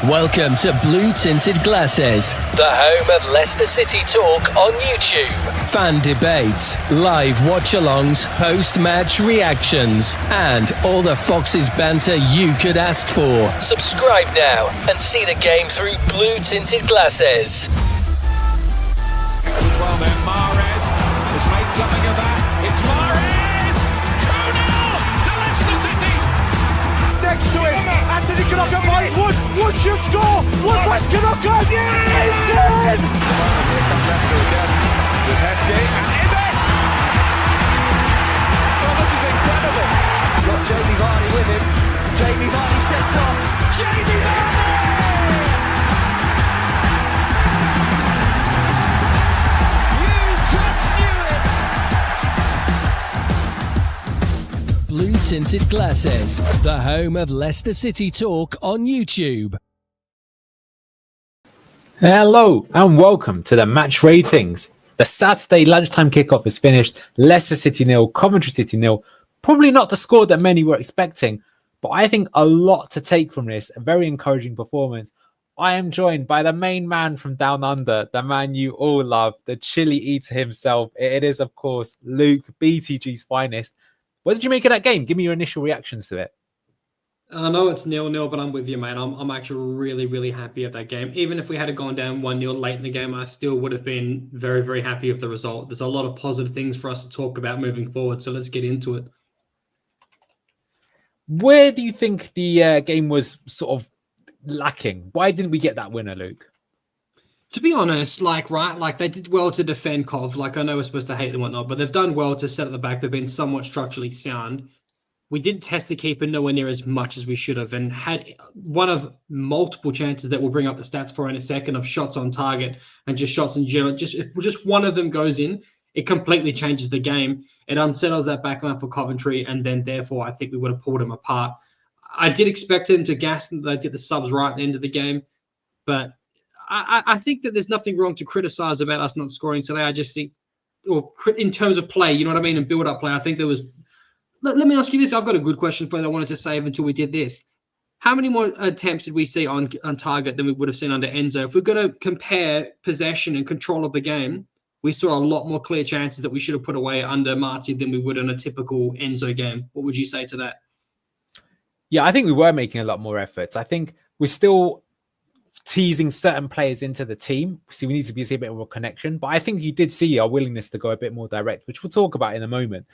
Welcome to Blue Tinted Glasses, the home of Leicester City talk on YouTube. Fan debates, live watch-alongs, post-match reactions, and all the Foxes banter you could ask for. Subscribe now and see the game through Blue Tinted Glasses. Well then, Mahrez has made something of that. It's Mahrez! 2-0 to Leicester City! Next to him, Anthony Kanaka finds Wood. Wood should score! Wood finds Kanaka! Yes! Here comes Leicester again with Hefke and Ibbett! Oh, this is incredible! Got Jamie Vardy with him. Jamie Vardy sets off. Jamie Vardy! Blue Tinted Glasses, the home of Leicester City talk on YouTube. Hello and welcome to the match ratings. The Saturday lunchtime kickoff is finished. Leicester City 0, Coventry City 0. Probably not the score that many were expecting, but I think a lot to take from this. A very encouraging performance. I am joined by the main man from down under, the man you all love, the chili eater himself. It is, of course, Luke, BTG's finest. What did you make of that game? Give me your initial reactions to it. I know it's 0-0, but I'm with you, mate. I'm actually really happy at that game. Even if we had gone down 1-0 late in the game, I still would have been very happy with the result. There's a lot of positive things for us to talk about moving forward, so let's get into it. Where do you think the game was sort of lacking? Why didn't we get that winner, Luke? To be honest, they did well to defend Cov. I know we're supposed to hate them and whatnot, but they've done well to set at the back. They've been somewhat structurally sound. We didn't test the keeper nowhere near as much as we should have, and had one of multiple chances that we'll bring up the stats for in a second of shots on target and just shots in general. If just one of them goes in, it completely changes the game. It unsettles that backline for Coventry, and then therefore I think we would have pulled them apart. I did expect them to gas and they did the subs right at the end of the game, but I think that there's nothing wrong to criticize about us not scoring today. I just think, or in terms of play, you know what I mean, and build-up play, I think there was... Let me ask you this. I've got a good question for you that I wanted to save until we did this. How many more attempts did we see on target than we would have seen under Enzo? If we're going to compare possession and control of the game, we saw a lot more clear chances that we should have put away under Marty than we would in a typical Enzo game. What would you say to that? Yeah, I think we were making a lot more efforts. I think we're still teasing certain players into the team. See, we need to see a bit more connection. But I think you did see our willingness to go a bit more direct, which we'll talk about in a moment.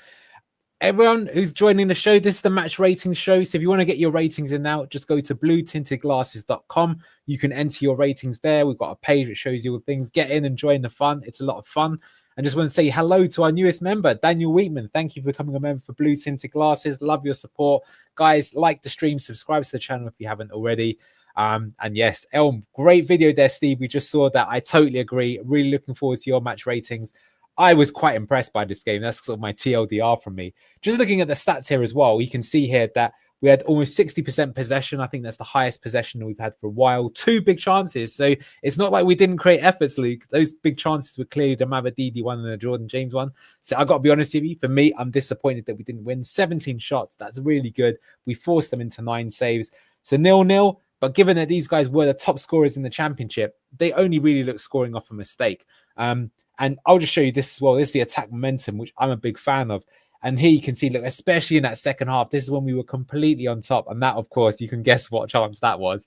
Everyone who's joining the show, this is the match ratings show. So if you want to get your ratings in now, just go to bluetintedglasses.com. You can enter your ratings there. We've got a page that shows you all things. Get in and join the fun. It's a lot of fun. And just want to say hello to our newest member, Daniel Wheatman. Thank you for becoming a member for Blue Tinted Glasses. Love your support. Guys, like the stream, subscribe to the channel if you haven't already. And yes, Elm, great video there, Steve. We just saw that. I totally agree. Really looking forward to your match ratings. I was quite impressed by this game. That's sort of my TLDR from me. Just looking at the stats here as well, you can see here that we had almost 60% possession. I think that's the highest possession we've had for a while. 2 big chances. So it's not like we didn't create efforts, Luke. Those big chances were clearly the Mavadidi one and the Jordan James one. So I got to be honest with you. For me, I'm disappointed that we didn't win. 17 shots. That's really good. We forced them into 9 saves. So 0-0. But given that these guys were the top scorers in the championship, they only really look scoring off a mistake. And I'll just show you this as well. This is the attack momentum, which I'm a big fan of. And here you can see, look, especially in that second half, this is when we were completely on top. And that, of course, you can guess what chance that was.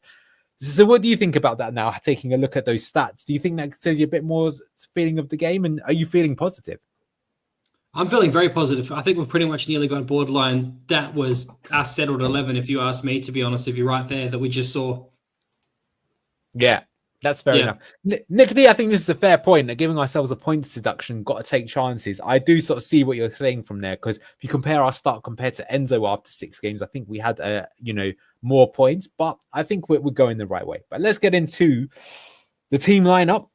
So what do you think about that now, taking a look at those stats? Do you think that says you a bit more feeling of the game? And are you feeling positive? I'm feeling very positive. I think we've pretty much nearly got a borderline. That was our settled 11, if you ask me, to be honest with you, right there, that we just saw. Yeah, that's fair enough. Nick D, I think this is a fair point. That giving ourselves a points deduction, got to take chances. I do sort of see what you're saying from there, because if you compare our start compared to Enzo after 6 games, I think we had, more points, but I think we're going the right way. But let's get into the team lineup.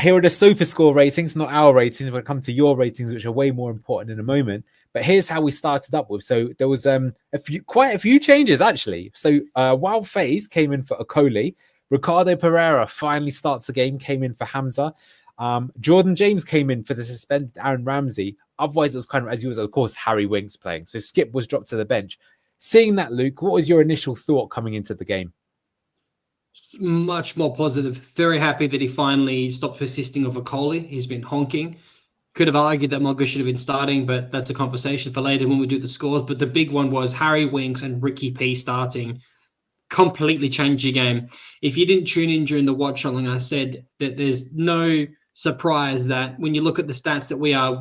Here are the SofaScore ratings, not our ratings. When it comes to your ratings, which are way more important in a moment. But here's how we started up with. So there was quite a few changes, actually. So while Faes came in for Okoli, Ricardo Pereira finally starts the game, came in for Hamza. Jordan James came in for the suspended Aaron Ramsey. Otherwise, it was kind of, as you was, of course, Harry Winks playing. So Skip was dropped to the bench. Seeing that, Luke, what was your initial thought coming into the game? Much more positive. Very happy that he finally stopped persisting of a Coley. He's been honking. Could have argued that Monga should have been starting, but that's a conversation for later when we do the scores. But the big one was Harry Winks and Ricky P starting. Completely changed your game. If you didn't tune in during the watch along, I said that there's no surprise that when you look at the stats that we are,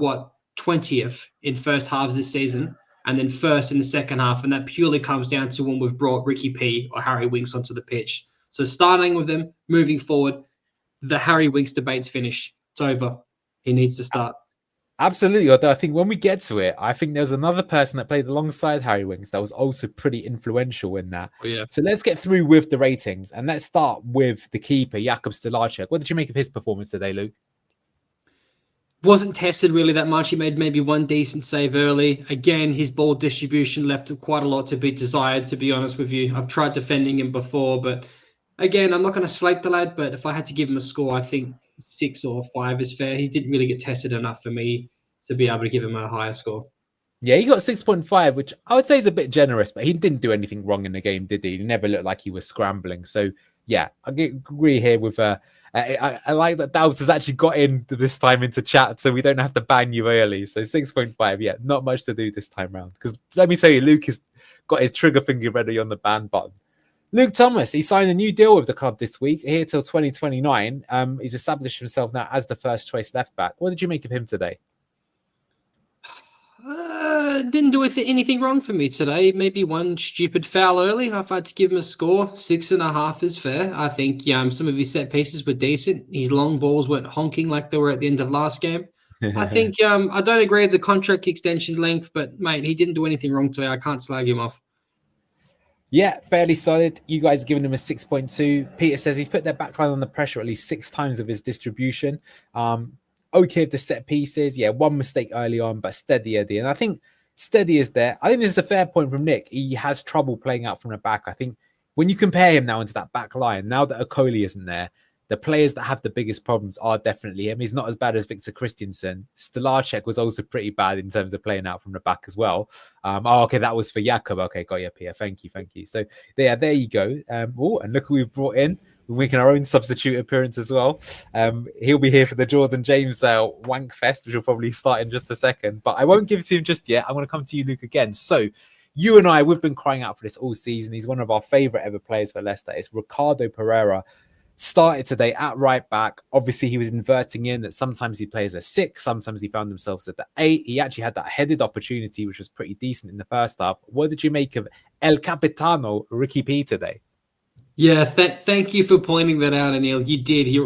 20th in first halves this season, and then first in the second half, and that purely comes down to when we've brought Ricky P or Harry Winks onto the pitch. So starting with them, moving forward, the Harry Winks debate's finished. It's over. He needs to start. Absolutely. Although I think when we get to it, I think there's another person that played alongside Harry Winks that was also pretty influential in that. Oh, yeah. So let's get through with the ratings, and let's start with the keeper, Jakub Stolacek. What did you make of his performance today, Luke? Wasn't tested really that much. He made maybe one decent save early. Again, his ball distribution left quite a lot to be desired, to be honest with you. I've tried defending him before, but again, I'm not going to slate the lad, but if I had to give him a score, I think 6 or 5 is fair. He didn't really get tested enough for me to be able to give him a higher score. Yeah, he got 6.5, which I would say is a bit generous, but he didn't do anything wrong in the game, did he? He never looked like he was scrambling. So, yeah, I agree here with... I like that Dowds has actually got in this time into chat, so we don't have to ban you early. So 6.5, yeah, not much to do this time round. Because let me tell you, Luke has got his trigger finger ready on the ban button. Luke Thomas, he signed a new deal with the club this week, here till 2029. He's established himself now as the first choice left back. What did you make of him today? Didn't do anything wrong for me today. Maybe one stupid foul early. If I had to give him a score, 6.5 is fair. I think some of his set pieces were decent. His long balls weren't honking like they were at the end of last game. I think I don't agree with the contract extension length, but mate, he didn't do anything wrong today. I can't slag him off. Yeah, fairly solid. You guys are giving him a 6.2. Peter says he's put their backline on the pressure at least 6 times of his distribution. Okay with the set pieces. Yeah, one mistake early on, but steady Eddie. And I think steady is there. I think this is a fair point from Nick. He has trouble playing out from the back. I think when you compare him now into that back line, now that Okoli isn't there, the players that have the biggest problems are definitely him. He's not as bad as Victor Christiansen. Stolacek was also pretty bad in terms of playing out from the back as well. Okay, that was for Jakub. Okay, got you, Pierre. Thank you. So there you go. And look who we've brought in. We're making our own substitute appearance as well. He'll be here for the Jordan James Wank Fest, which will probably start in just a second. But I won't give it to him just yet. I'm going to come to you, Luke, again. So you and I, we've been crying out for this all season. He's one of our favourite ever players for Leicester. It's Ricardo Pereira. Started today at right back. Obviously, he was inverting in that sometimes he plays at 6, sometimes he found himself at the 8. He actually had that headed opportunity, which was pretty decent in the first half. What did you make of El Capitano, Ricky P, today? Yeah, thank you for pointing that out, Anil. You did. He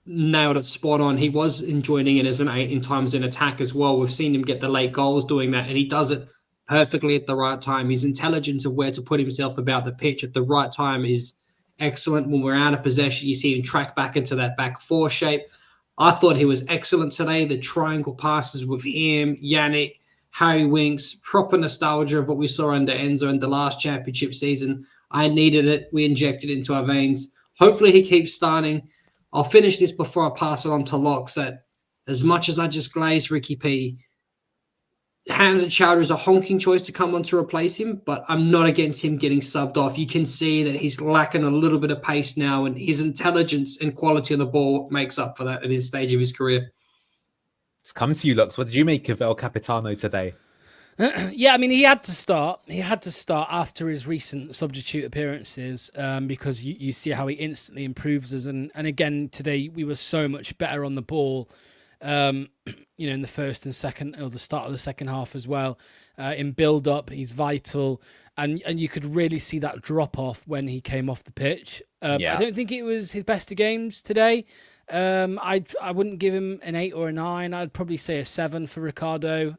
nailed it spot on. He was enjoying it as an 8 in times in attack as well. We've seen him get the late goals doing that, and he does it perfectly at the right time. His intelligence of where to put himself about the pitch at the right time is excellent. When we're out of possession, you see him track back into that back 4 shape. I thought he was excellent today. The triangle passes with him, Yannick, Harry Winks, proper nostalgia of what we saw under Enzo in the last championship season. I needed it. We injected it into our veins. Hopefully he keeps starting. I'll finish this before I pass it on to Locks, that as much as I just glazed Ricky P, Hamza Choudhury is a honking choice to come on to replace him, but I'm not against him getting subbed off. You can see that he's lacking a little bit of pace now, and his intelligence and quality on the ball makes up for that at his stage of his career. Let's come to you, Lux. What did you make of El Capitano today? Yeah, I mean, he had to start. He had to start after his recent substitute appearances because you see how he instantly improves us. And again, today we were so much better on the ball, in the first and second, or the start of the second half as well. In build-up, he's vital. And you could really see that drop-off when he came off the pitch. I don't think it was his best of games today. I wouldn't give him an 8 or a 9. I'd probably say a 7 for Ricardo.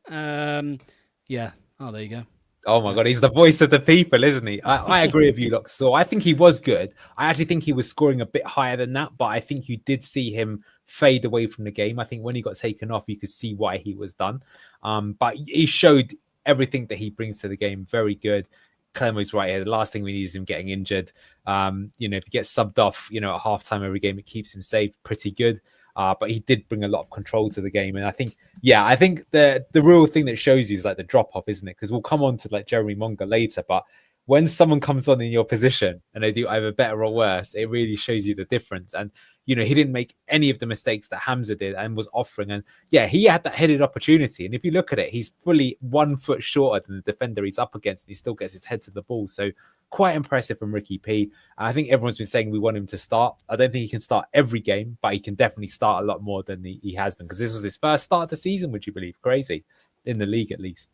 Yeah. Oh, there you go. Oh my God, he's the voice of the people, isn't he? I agree with you, Lux. So I think he was good. I actually think he was scoring a bit higher than that, but I think you did see him fade away from the game. I think when he got taken off, you could see why he was done. But he showed everything that he brings to the game. Very good. Clemo's right here. The last thing we need is him getting injured. If he gets subbed off, at halftime every game, it keeps him safe. Pretty good. But he did bring a lot of control to the game. And I think the real thing that shows you is like the drop off, isn't it? Because we'll come on to like Jeremy Monga later, but when someone comes on in your position and they do either better or worse, it really shows you the difference. And, he didn't make any of the mistakes that Hamza did and was offering. And yeah, he had that headed opportunity. And if you look at it, he's fully 1 foot shorter than the defender he's up against. And he still gets his head to the ball. So quite impressive from Ricky P. I think everyone's been saying we want him to start. I don't think he can start every game, but he can definitely start a lot more than he has been, because this was his first start of the season, would you believe? Crazy. In the league, at least.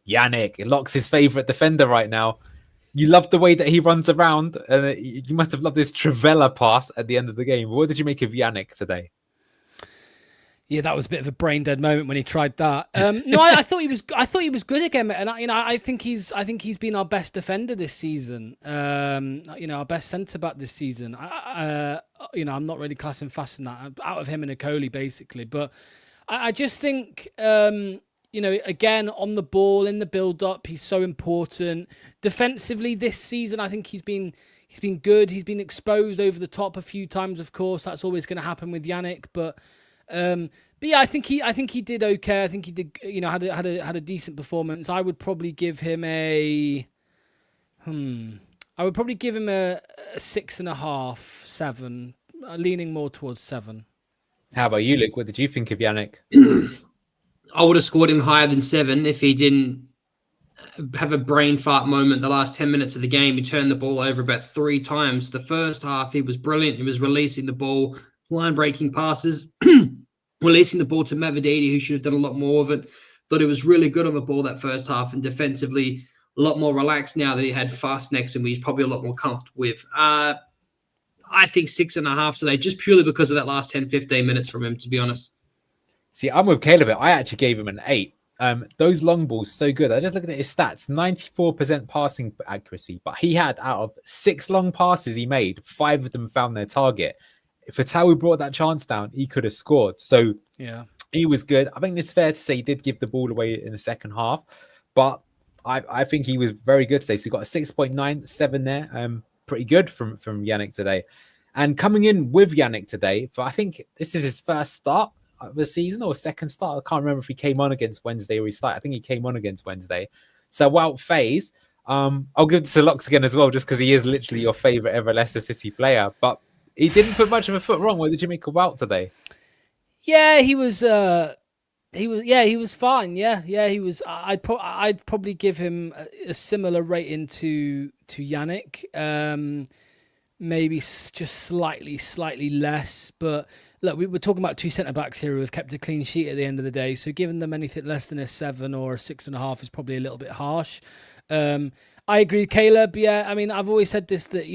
Yannick, Locks his favourite defender right now. You love the way that he runs around, and you must have loved this Trivela pass at the end of the game. What did you make of Yannick today? Yeah, that was a bit of a brain dead moment when he tried that. No, I thought he was. I thought he was good again, and I think he's been our best defender this season. Our best centre back this season. I'm not really classing Faes in that. Out of him and Okoli, basically, but I just think. Again, on the ball, in the build-up, he's so important. Defensively this season, I think he's been good. He's been exposed over the top a few times, of course. That's always going to happen with Yannick. But yeah, I think he did okay. I think he did, had a decent performance. I would probably give him a 6.5, 7, leaning more towards 7. How about you, Luke? What did you think of Yannick? I would have scored him higher than 7 if he didn't have a brain fart moment the last 10 minutes of the game. He turned the ball over about 3 times. The first half, he was brilliant. He was releasing the ball, line-breaking passes, releasing the ball to Mavididi, who should have done a lot more of it. Thought he was really good on the ball that first half, and defensively a lot more relaxed now that he had Faes next to him. He's probably a lot more comfortable with. I think 6.5 today, just purely because of that last 10, 15 minutes from him, to be honest. See, I'm with Caleb. I actually gave him an 8. Those long balls, so good. I just looked at his stats, 94% passing accuracy, but he had, out of 6 long passes he made, 5 of them found their target. If Fatawu brought that chance down, he could have scored. So yeah, he was good. I think it's fair to say he did give the ball away in the second half, but I think he was very good today. So he got a 6.97 there. Pretty good from Yannick today. And coming in with Yannick today, I think this is his first start of the season or second start. I can't remember if he came on against Wednesday or he started. I think he came on against Wednesday. So Wout Faes, I'll give it to Locks again as well, just because he is literally your favourite ever Leicester City player. But he didn't put much of a foot wrong. What did you make of Wout today? Yeah, he was fine. Yeah, he was. I'd probably give him a similar rating to Yannick. Maybe just slightly less, but look, we were talking about 2 centre-backs here who have kept a clean sheet at the end of the day, so giving them anything less than a 7 or a 6.5 is probably a little bit harsh. I agree with Caleb. Yeah, I mean, I've always said this, that,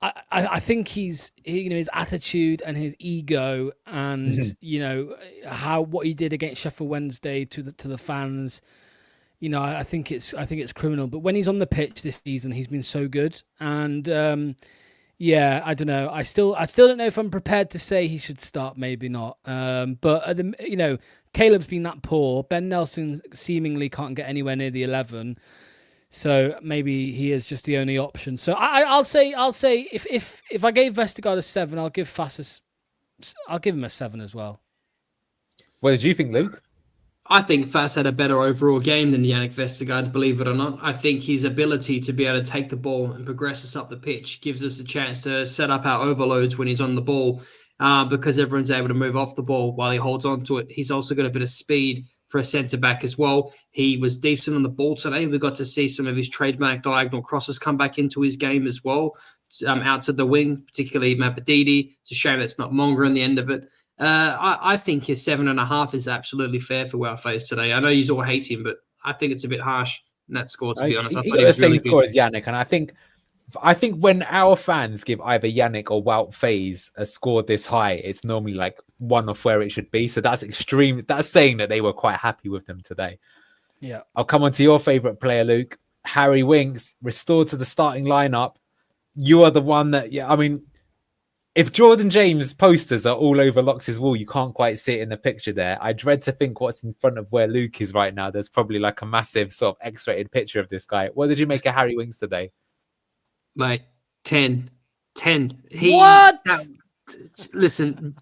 I think his attitude and his ego and, what he did against Sheffield Wednesday to the fans, I think it's criminal. But when he's on the pitch this season, he's been so good. And I don't know. I still don't know if I'm prepared to say he should start. Maybe not. But Caleb's been that poor. Ben Nelson seemingly can't get anywhere near the 11. So maybe he is just the only option. So I'll say if I gave Vestergaard a 7, I'll give him a 7 as well. What did you think, Luke? I think Faes had a better overall game than Yannick Vestergaard, believe it or not. I think his ability to be able to take the ball and progress us up the pitch gives us a chance to set up our overloads when he's on the ball, because everyone's able to move off the ball while he holds on to it. He's also got a bit of speed for a centre-back as well. He was decent on the ball today. We got to see some of his trademark diagonal crosses come back into his game as well, out to the wing, particularly Mavididi. It's a shame it's not Monga in the end of it. I think his 7.5 is absolutely fair for Wout Faes today. I know you all hate him, but I think it's a bit harsh in that score, to be honest. I thought he was the same really score good. as Yannick, and I think when our fans give either Yannick or Wout Faes a score this high, it's normally like one of where it should be. So that's extreme. That's saying that they were quite happy with them today. Yeah. I'll come on to your favourite player, Luke. Harry Winks, restored to the starting lineup. You are the one that, if Jordan James posters are all over Lox's wall, you can't quite see it in the picture there. I dread to think what's in front of where Luke is right now. There's probably like a massive sort of X-rated picture of this guy. What did you make of Harry Winks today? Mate, 10. What? Listen,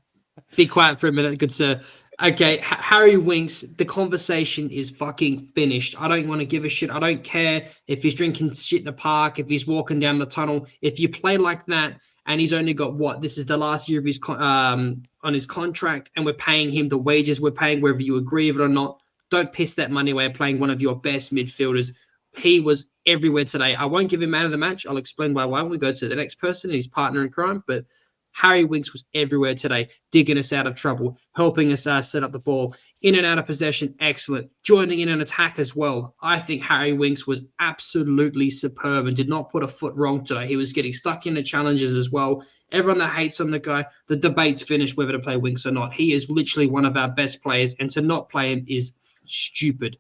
be quiet for a minute, good sir. Okay, Harry Winks, the conversation is fucking finished. I don't want to give a shit. I don't care if he's drinking shit in the park, if he's walking down the tunnel. If you play like that and he's only got what? This is the last year of his on his contract, and we're paying him the wages we're paying, whether you agree with it or not. Don't piss that money away playing one of your best midfielders. He was everywhere today. I won't give him man of the match. I'll explain why we go to the next person, his partner in crime, but Harry Winks was everywhere today, digging us out of trouble, helping us set up the ball, in and out of possession, excellent, joining in an attack as well. I think Harry Winks was absolutely superb and did not put a foot wrong today. He was getting stuck in the challenges as well. Everyone that hates him, the debate's finished whether to play Winks or not. He is literally one of our best players, and to not play him is stupid.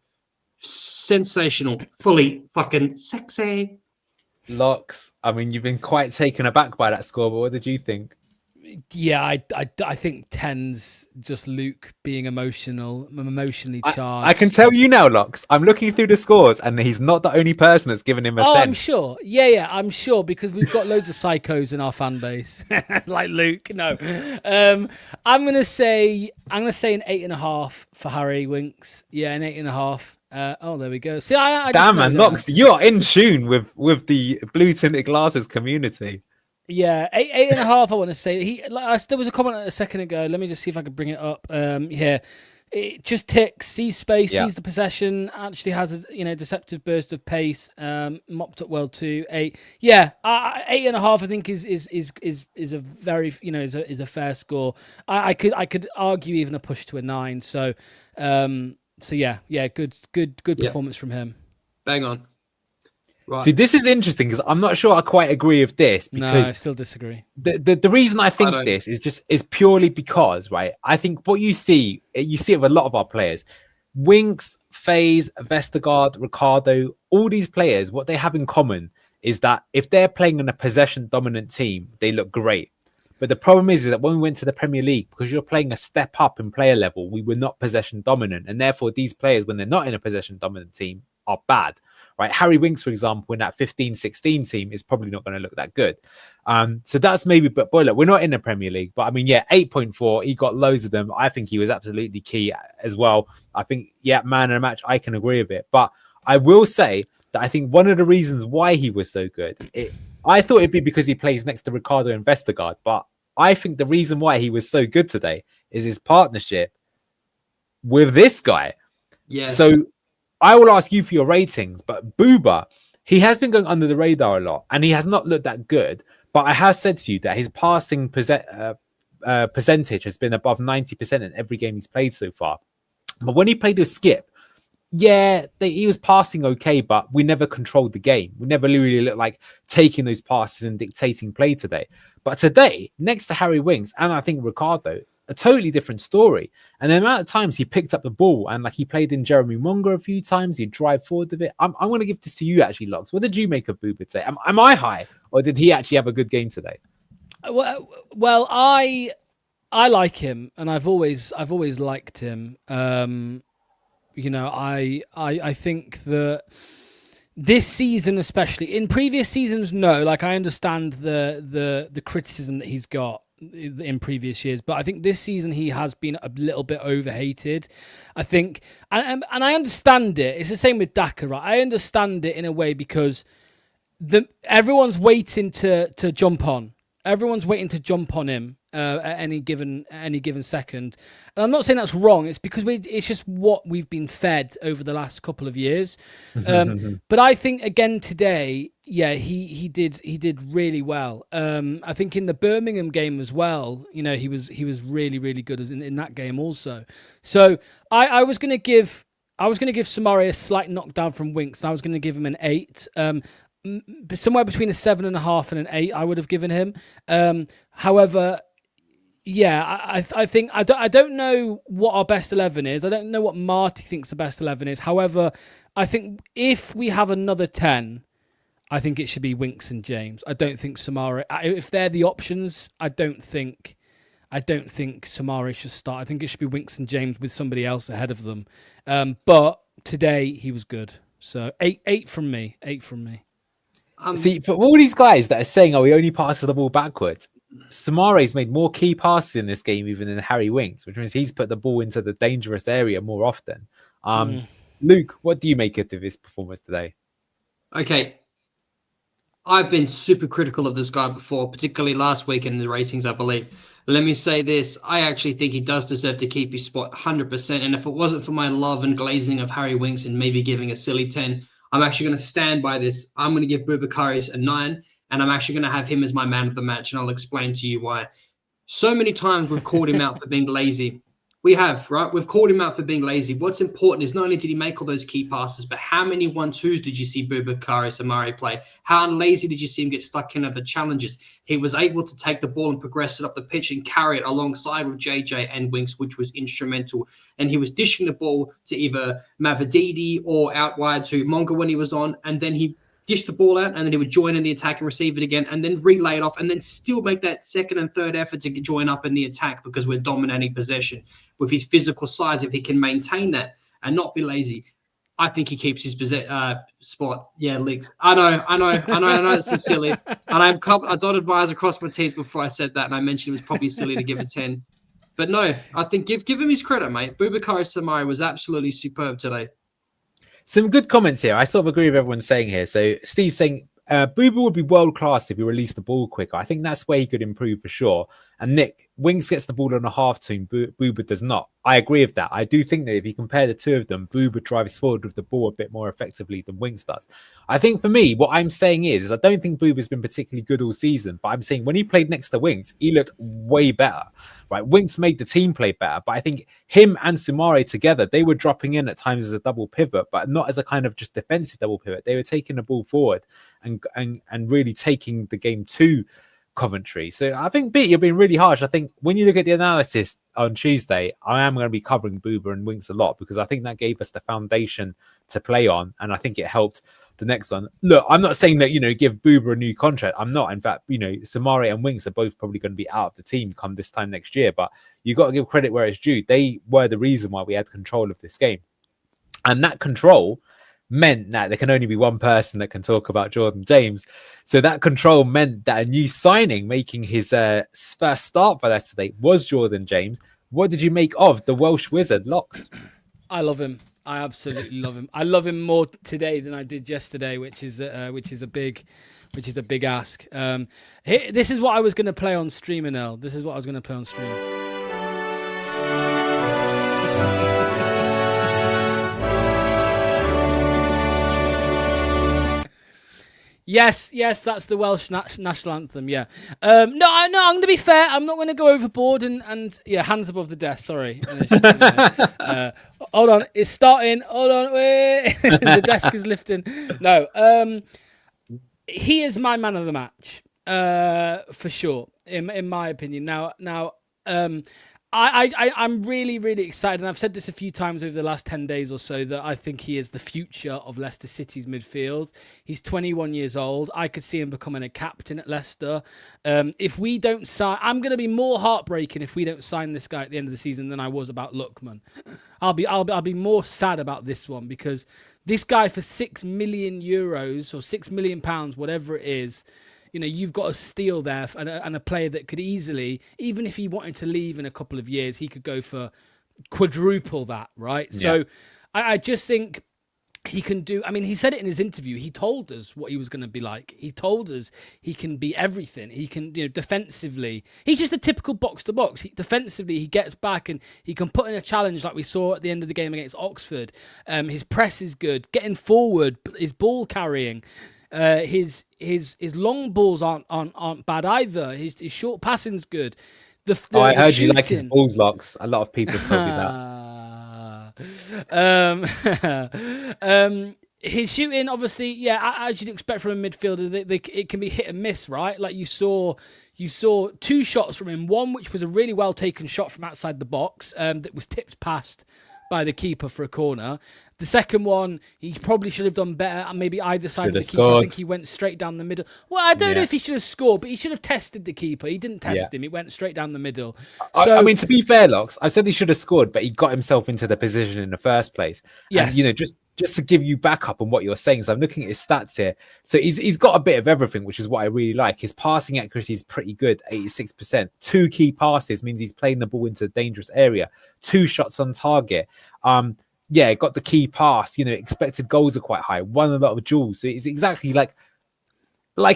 Sensational, fully fucking sexy. Locks, I mean, you've been quite taken aback by that score, but what did you think? Yeah, I think 10's just Luke being emotionally charged. I can tell you now, Locks. I'm looking through the scores, and he's not the only person that's given him a 10. I'm sure. Yeah, I'm sure because we've got loads of psychos in our fan base, like Luke. No, I'm gonna say an 8.5 for Harry Winks. Yeah, an 8.5. Oh, there we go. See, I damn man, Locks, you are in tune with the blue tinted glasses community. Yeah, 8.5. I want to say there was a comment a second ago. Let me just see if I can bring it up. Here, it just ticks, sees space, sees the possession, actually has a deceptive burst of pace. Mopped up well too. 8. Yeah, 8.5. I think is a very is a fair score. I could argue even a push to a 9. So yeah, good performance from him. Bang on. Right. See, this is interesting because I'm not sure I quite agree with this because I still disagree. The reason I think this is purely because, right, I think what you see it with a lot of our players, Winks, Faes, Vestergaard, Ricardo, all these players, what they have in common is that if they're playing in a possession dominant team, they look great. But the problem is that when we went to the Premier League, because you're playing a step up in player level, we were not possession dominant. And therefore, these players, when they're not in a possession dominant team, are bad. Right, Harry Winks, for example, in that 15-16 team is probably not going to look that good. So that's maybe, but boy, look, we're not in the Premier League. But I mean, yeah, 8.4, he got loads of them. I think he was absolutely key as well. I think, yeah, man of the match, I can agree with it. But I will say that I think one of the reasons why he was so good, I thought it'd be because he plays next to Ricardo and Vestergaard. But I think the reason why he was so good today is his partnership with this guy. Yes. So I will ask you for your ratings, but Booba, he has been going under the radar a lot and he has not looked that good. But I have said to you that his passing percentage has been above 90% in every game he's played so far. But when he played with Skip, he was passing okay, but we never controlled the game. We never really looked like taking those passes and dictating play today. But today, next to Harry Winks and I think Ricardo, a totally different story. And the amount of times he picked up the ball and like he played in Jeremy Monga a few times, he'd drive forward a bit. I'm going to give this to you actually, Locks. What did you make of Booba today? Am I high or did he actually have a good game today? Well, I like him and I've always liked him. I think that this season, especially in previous seasons, no, like I understand the criticism that he's got in previous years, but I think this season he has been a little bit overhated. I think, and I understand it. It's the same with Daka, right? I understand it in a way because everyone's waiting to jump on. Everyone's waiting to jump on him at any given second. And I'm not saying that's wrong. It's because it's just what we've been fed over the last couple of years. But I think again today, yeah, he did really well. I think in the Birmingham game as well, he was really, really good in that game also. So I was going to give Soumare a slight knockdown from Winks, and I was going to give him an 8. Somewhere between a 7.5 and an 8, I would have given him. However, yeah, I think I don't know what our best 11 is. I don't know what Marty thinks the best 11 is. However, I think if we have another 10, I think it should be Winks and James. I don't think Soumare. If they're the options, I don't think Soumare should start. I think it should be Winks and James with somebody else ahead of them. But today he was good. So 8 from me. 8 from me. See, for all these guys that are saying, "Oh, he only passes the ball backwards," Soumare's made more key passes in this game even than Harry Winks, which means he's put the ball into the dangerous area more often. Luke, what do you make of his performance today? Okay. I've been super critical of this guy before, particularly last week in the ratings, I believe. Let me say this. I actually think he does deserve to keep his spot 100%. And if it wasn't for my love and glazing of Harry Winks and maybe giving a silly 10, I'm actually going to stand by this. I'm going to give Boubacar a 9, and I'm actually going to have him as my man of the match, and I'll explain to you why. So many times we've called him out for being lazy. We have, right? We've called him out for being lazy. What's important is not only did he make all those key passes, but how many 1-2s did you see Boubacar Soumare play? How lazy did you see him get stuck in at the challenges? He was able to take the ball and progress it up the pitch and carry it alongside with JJ and Winks, which was instrumental. And he was dishing the ball to either Mavididi or out wide to Monga when he was on, and then he dish the ball out, and then he would join in the attack and receive it again, and then relay it off, and then still make that second and third effort to join up in the attack because we're dominating possession. With his physical size, if he can maintain that and not be lazy, I think he keeps his spot. Yeah, leaks. I know. It's silly. And I dotted my eyes across my T's before I said that, and I mentioned it was probably silly to give a 10. But no, I think give him his credit, mate. Boubacar Soumare was absolutely superb today. Some good comments here. I sort of agree with everyone saying here. So Steve's saying Booba would be world class if he released the ball quicker. I think that's where he could improve for sure. And Nick, Winks gets the ball on a half turn, Booba does not. I agree with that. I do think that if you compare the two of them, Booba drives forward with the ball a bit more effectively than Winks does. I think for me, what I'm saying is I don't think Booba's been particularly good all season, but I'm saying when he played next to Winks, he looked way better. Right? Winks made the team play better, but I think him and Soumare together, they were dropping in at times as a double pivot, but not as a kind of just defensive double pivot. They were taking the ball forward and really taking the game to Coventry. So I think, you're being really harsh. I think when you look at the analysis on Tuesday, I am going to be covering Booba and Winks a lot because I think that gave us the foundation to play on, and I think it helped the next one. Look, I'm not saying that, give Booba a new contract. I'm not. In fact, Soumare and Winks are both probably going to be out of the team come this time next year, but you got to give credit where it's due. They were the reason why we had control of this game. And that control meant that there can only be one person that can talk about Jordan James. So that control meant that a new signing making his first start for Leicester today was Jordan James. What did you make of the Welsh wizard, Locks? I love him. I absolutely love him. I love him more today than I did yesterday, which is a big ask. This is what I was going to play on stream, Anel. This is what I was going to play on stream. Yes, that's the Welsh national anthem. Yeah. No, I'm going to be fair. I'm not going to go overboard and hands above the desk. Sorry. Hold on, it's starting. Hold on, wait. The desk is lifting. No. He is my man of the match, for sure. In my opinion. Now. I'm really, really excited, and I've said this a few times over the last 10 days or so, that I think he is the future of Leicester City's midfield. He's 21 years old. I could see him becoming a captain at Leicester. If we don't sign, I'm going to be more heartbreaking if we don't sign this guy at the end of the season than I was about Lookman. I'll be more sad about this one, because this guy for €6 million or £6 million, whatever it is, you've got a steal there and a player that could easily, even if he wanted to leave in a couple of years, he could go for quadruple that, right? Yeah. So I just think he can do. I mean, he said it in his interview. He told us what he was going to be like. He told us he can be everything. He can, defensively. He's just a typical box to box. Defensively, he gets back and he can put in a challenge like we saw at the end of the game against Oxford. His press is good. Getting forward, his ball carrying. His long balls aren't bad either. His short passing's good. I heard you like his balls, Locks. A lot of people told me that. His shooting, obviously, as you'd expect from a midfielder, it can be hit and miss, right? Like you saw 2 shots from him. One which was a really well taken shot from outside the box that was tipped past by the keeper for a corner. The second one, he probably should have done better and maybe either side of the keeper. Scored. I think he went straight down the middle. Well, I don't know if he should have scored, but he should have tested the keeper. He didn't test him. He went straight down the middle. So, I mean, to be fair, Locks, I said he should have scored, but he got himself into the position in the first place. yes. And, just to give you backup on what you're saying, so I'm looking at his stats here. So he's got a bit of everything, which is what I really like. His passing accuracy is pretty good, 86%. 2 key passes means he's playing the ball into a dangerous area. 2 shots on target. Got the key pass. Expected goals are quite high. Won a lot of duels. So it's exactly like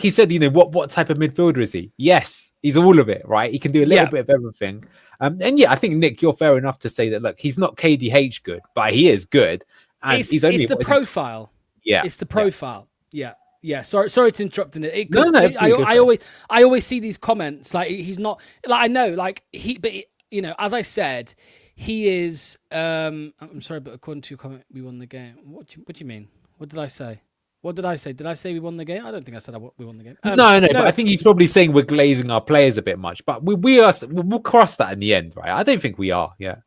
he said. What type of midfielder is he? Yes, he's all of it, right? He can do a little bit of everything. I think Nick, you're fair enough to say that. Look, he's not KDH good, but he is good. And it's the profile. It's the profile. Yeah. Sorry to interrupt in it. No, absolutely. I always see these comments like he's not like I know like as I said, he is. I'm sorry, but according to your comment, we won the game. What do you mean? What did I say? What did I say? Did I say we won the game? I don't think I said we won the game. No. But I think he's probably saying we're glazing our players a bit much. But we'll cross that in the end, right? I don't think we are. Yeah.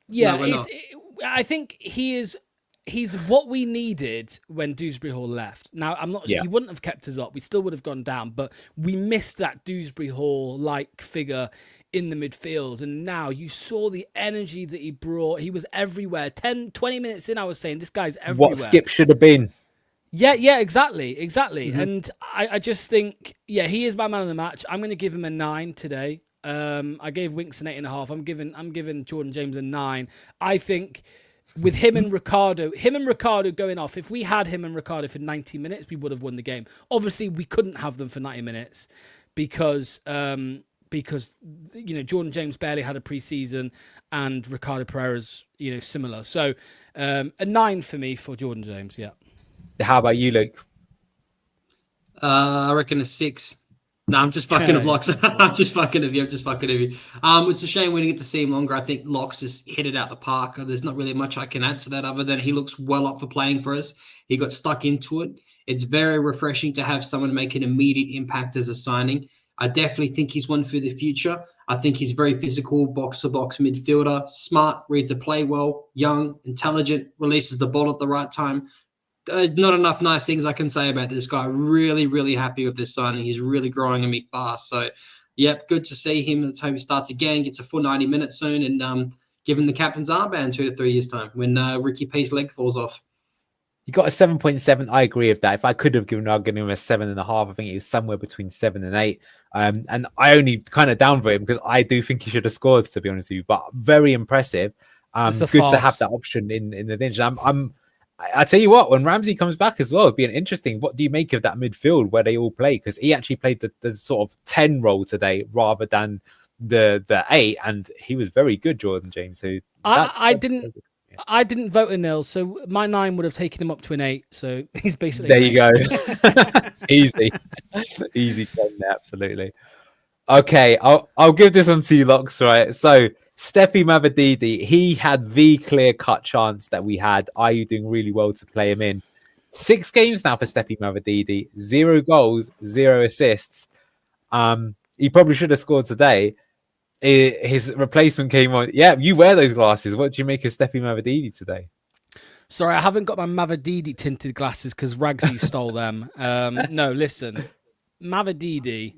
Yeah. No, I think he is. He's what we needed when Dewsbury Hall left. Now, I'm not sure he wouldn't have kept us up. We still would have gone down, but we missed that Dewsbury Hall-like figure in the midfield. And now you saw the energy that he brought. He was everywhere. 10, 20 minutes in, I was saying, this guy's everywhere. What Skip should have been. Yeah, exactly. Mm-hmm. And I just think, he is my man of the match. I'm going to give him a 9 today. I gave Winks an 8.5. I'm giving Jordan James a 9. I think... with him and Ricardo going off, if we had him and Ricardo for 90 minutes, we would have won the game. Obviously, we couldn't have them for 90 minutes because Jordan James barely had a pre-season and Ricardo Pereira's, similar. So a 9 for me for Jordan James, yeah. How about you, Luke? I reckon a 6. No, I'm just fucking of Locks. I'm just fucking of you. It's a shame we didn't get to see him longer. I think Locks just hit it out the park. There's not really much I can add to that other than he looks well up for playing for us. He got stuck into it. It's very refreshing to have someone make an immediate impact as a signing. I definitely think he's one for the future. I think he's very physical, box-to-box midfielder, smart, reads a play well, young, intelligent, releases the ball at the right time. Not enough nice things I can say about this guy. Really, really happy with this signing. He's really growing on me fast. So, good to see him. Let's hope he starts again, gets a full 90 minutes soon, and give him the captain's armband 2 to 3 years' time when Ricky P's leg falls off. He got a 7.7. I agree with that. If I could have given him a 7.5, I think it was somewhere between 7 and 8. And I only kind of downvote him because I do think he should have scored, to be honest with you. But very impressive. Good to have that option in the bench. I tell you what, when Ramsey comes back as well, it'd be an interesting. What do you make of that midfield where they all play? Because he actually played the sort of 10 role today rather than the 8, and he was very good, Jordan James. So I didn't vote a 0, so my 9 would have taken him up to an 8. So he's basically there. You go, easy 10, absolutely. Okay, I'll give this on Locks, right? So. Steffi Mavididi, he had the clear-cut chance that we had. Ayew doing really well to play him in. 6 games now for Steffi Mavididi. 0 goals, 0 assists. He probably should have scored today. His replacement came on. Yeah, you wear those glasses. What do you make of Steffi Mavididi today? Sorry, I haven't got my Mavididi tinted glasses because Ragsy stole them. No, listen. Mavididi...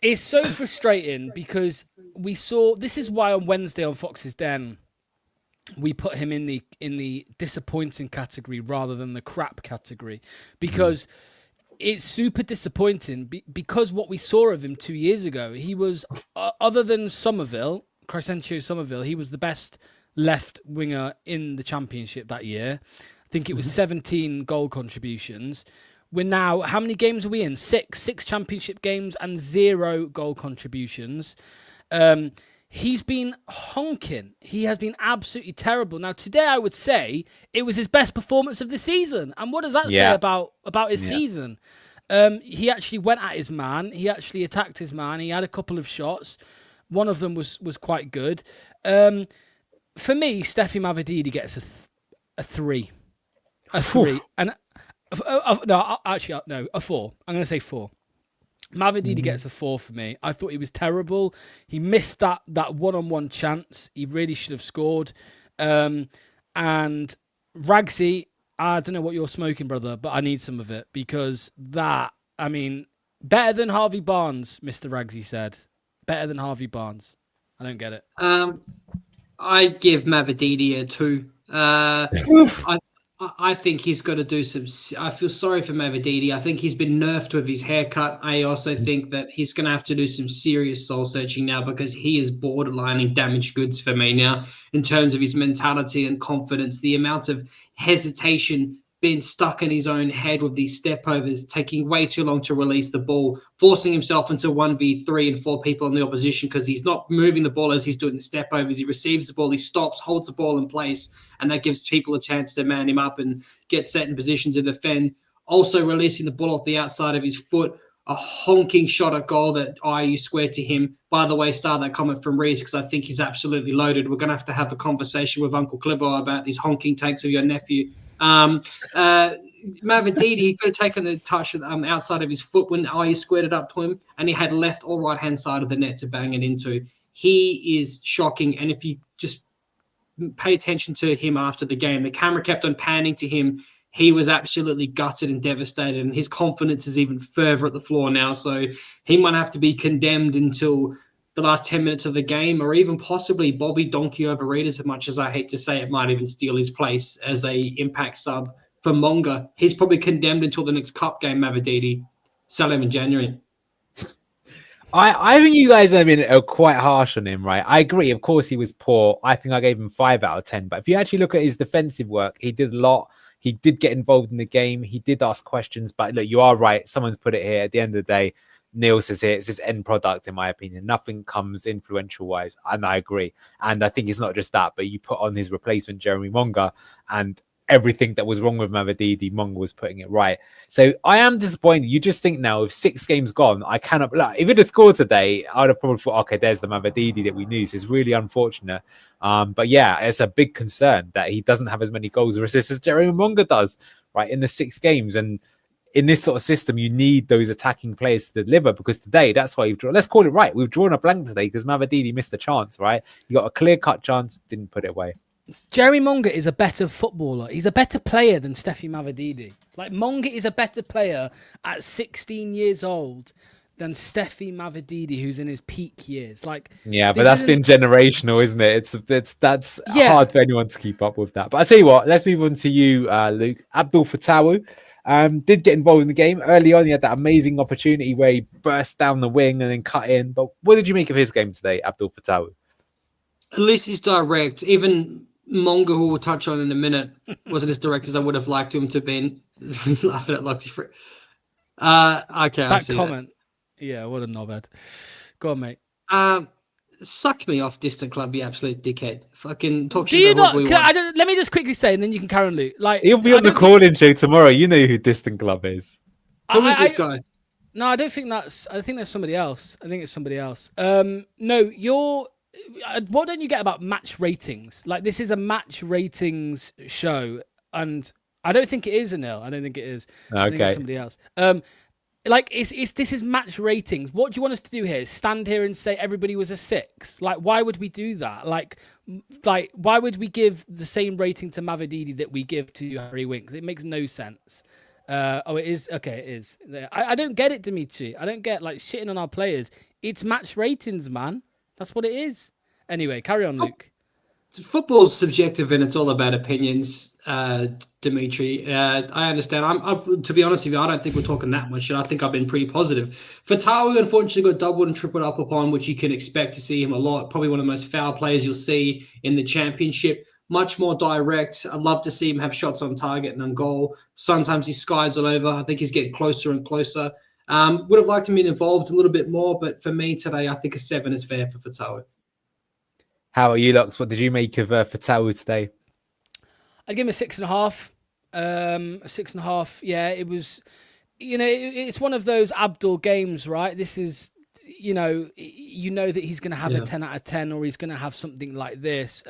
It's so frustrating because we saw this is why on Wednesday on Fox's Den we put him in the disappointing category rather than the crap category because it's super disappointing because what we saw of him 2 years ago, he was other than Crescencio Somerville, he was the best left winger in the championship that year. I think it was 17 goal contributions. We're now, how many games are we in? 6 championship games and 0 goal contributions. He's been honking. He has been absolutely terrible. Now, today I would say it was his best performance of the season. And what does that say about his season? He actually went at his man. He actually attacked his man. He had a couple of shots. One of them was quite good. For me, Steffi Mavididi gets a 3. A 3. And... no, a 4. I'm going to say 4. Mavididi gets a 4 for me. I thought he was terrible. He missed that one-on-one chance. He really should have scored. And Ragsy, I don't know what you're smoking, brother, but I need some of it because better than Harvey Barnes, Mr. Ragsy said. Better than Harvey Barnes. I don't get it. I give Mavididi a 2. I think he's got to do some. I feel sorry for Mavididi. I think he's been nerfed with his haircut. I also think that he's going to have to do some serious soul searching now because he is borderlining damaged goods for me now in terms of his mentality and confidence. The amount of hesitation, being stuck in his own head with these step overs, taking way too long to release the ball, forcing himself into 1v3 and 4 people in the opposition because he's not moving the ball as he's doing the step overs. He receives the ball, he stops, holds the ball in place, and that gives people a chance to man him up and get set in position to defend. Also releasing the ball off the outside of his foot, a honking shot at goal that Ayew squared to him. By the way, start that comment from Reese because I think he's absolutely loaded. We're going to have a conversation with Uncle Clibbo about these honking takes of your nephew. Mavididi, he could have taken the touch outside of his foot when Ayew squared it up to him, and he had left or right hand side of the net to bang it into. He is shocking, and if you just pay attention to him after the game, the camera kept on panning to him. He was absolutely gutted and devastated, and his confidence is even further at the floor now. So he might have to be condemned until the last 10 minutes of the game, or even possibly Bobby Donkey over Readers, as much as I hate to say it, might even steal his place as a impact sub for Monga. He's probably condemned until the next cup game, Mavididi. Sell him in January. I think you guys have been quite harsh on him, right? I agree. Of course, he was poor. I think I gave him 5 out of 10. But if you actually look at his defensive work, he did a lot. He did get involved in the game. He did ask questions. But look, you are right. Someone's put it here. At the end of the day, Neil says here, it's his end product, in my opinion. Nothing comes influential-wise. And I agree. And I think it's not just that, but you put on his replacement, Jeremy Monga, and everything that was wrong with Mavididi, Monga was putting it right. So I am disappointed. You just think now, with 6 games gone, I cannot... Like, if it had scored today, I would have probably thought, okay, there's the Mavididi that we knew. So it's really unfortunate. But yeah, it's a big concern that he doesn't have as many goals or assists as Jeremy Monga does, right, in the 6 games. And in this sort of system, you need those attacking players to deliver, because today, that's why you've drawn. Let's call it right. We've drawn a blank today because Mavididi missed a chance, right? You got a clear-cut chance, didn't put it away. Jeremy Monga is a better footballer. He's a better player than Steffi Mavididi. Like, Monga is a better player at 16 years old than Steffi Mavididi, who's in his peak years. Like, yeah, but that's been generational, isn't it? That's hard for anyone to keep up with that. But I tell you what, let's move on to you, Luke. Abdul Fatawu did get involved in the game early on. He had that amazing opportunity where he burst down the wing and then cut in. But what did you make of his game today, Abdul Fatawu? At least he's direct. Even Monga, who we'll touch on in a minute, wasn't as direct as I would have liked him to have been. Laughing at Luxy for okay, that comment. Yeah, what a knobhead. Go on, mate. Suck me off, Distant Club, you absolute dickhead. Fucking talk Do shit you about not? Let me just quickly say, and then you can carry on, Luke. Like, he'll be on the call-in show tomorrow. You know who Distant Club is. Who is this guy? No, I don't think that's. I think that's somebody else. I think it's somebody else. No, you're. What don't you get about match ratings? Like, this is a match ratings show, and I don't think it is, Anil. I don't think it is. Okay. I think it's somebody else. Like, this is match ratings. What do you want us to do here? Stand here and say everybody was a 6? Like, why would we do that? Like, why would we give the same rating to Mavididi that we give to Harry Winks? It makes no sense. It is. Okay, it is. I don't get it, Dimitri. I don't get, like, shitting on our players. It's match ratings, man. That's what it is. Anyway, carry on, Luke. Football's subjective and it's all about opinions, Dimitri. I understand. I'm to be honest with you, I don't think we're talking that much. I think I've been pretty positive. Fatawu, unfortunately, got doubled and tripled up upon, which you can expect to see him a lot. Probably one of the most foul players you'll see in the championship. Much more direct. I'd love to see him have shots on target and on goal. Sometimes he skies all over. I think he's getting closer and closer. Would have liked him to be involved a little bit more, but for me today, I think a 7 is fair for Fatawu. How are you, Lux? What did you make of Fatawu today? I'd give him a 6.5. A 6.5. Yeah, it was. It's one of those Abdul games, right? This is, you know that he's going to have a 10 out of 10, or he's going to have something like this.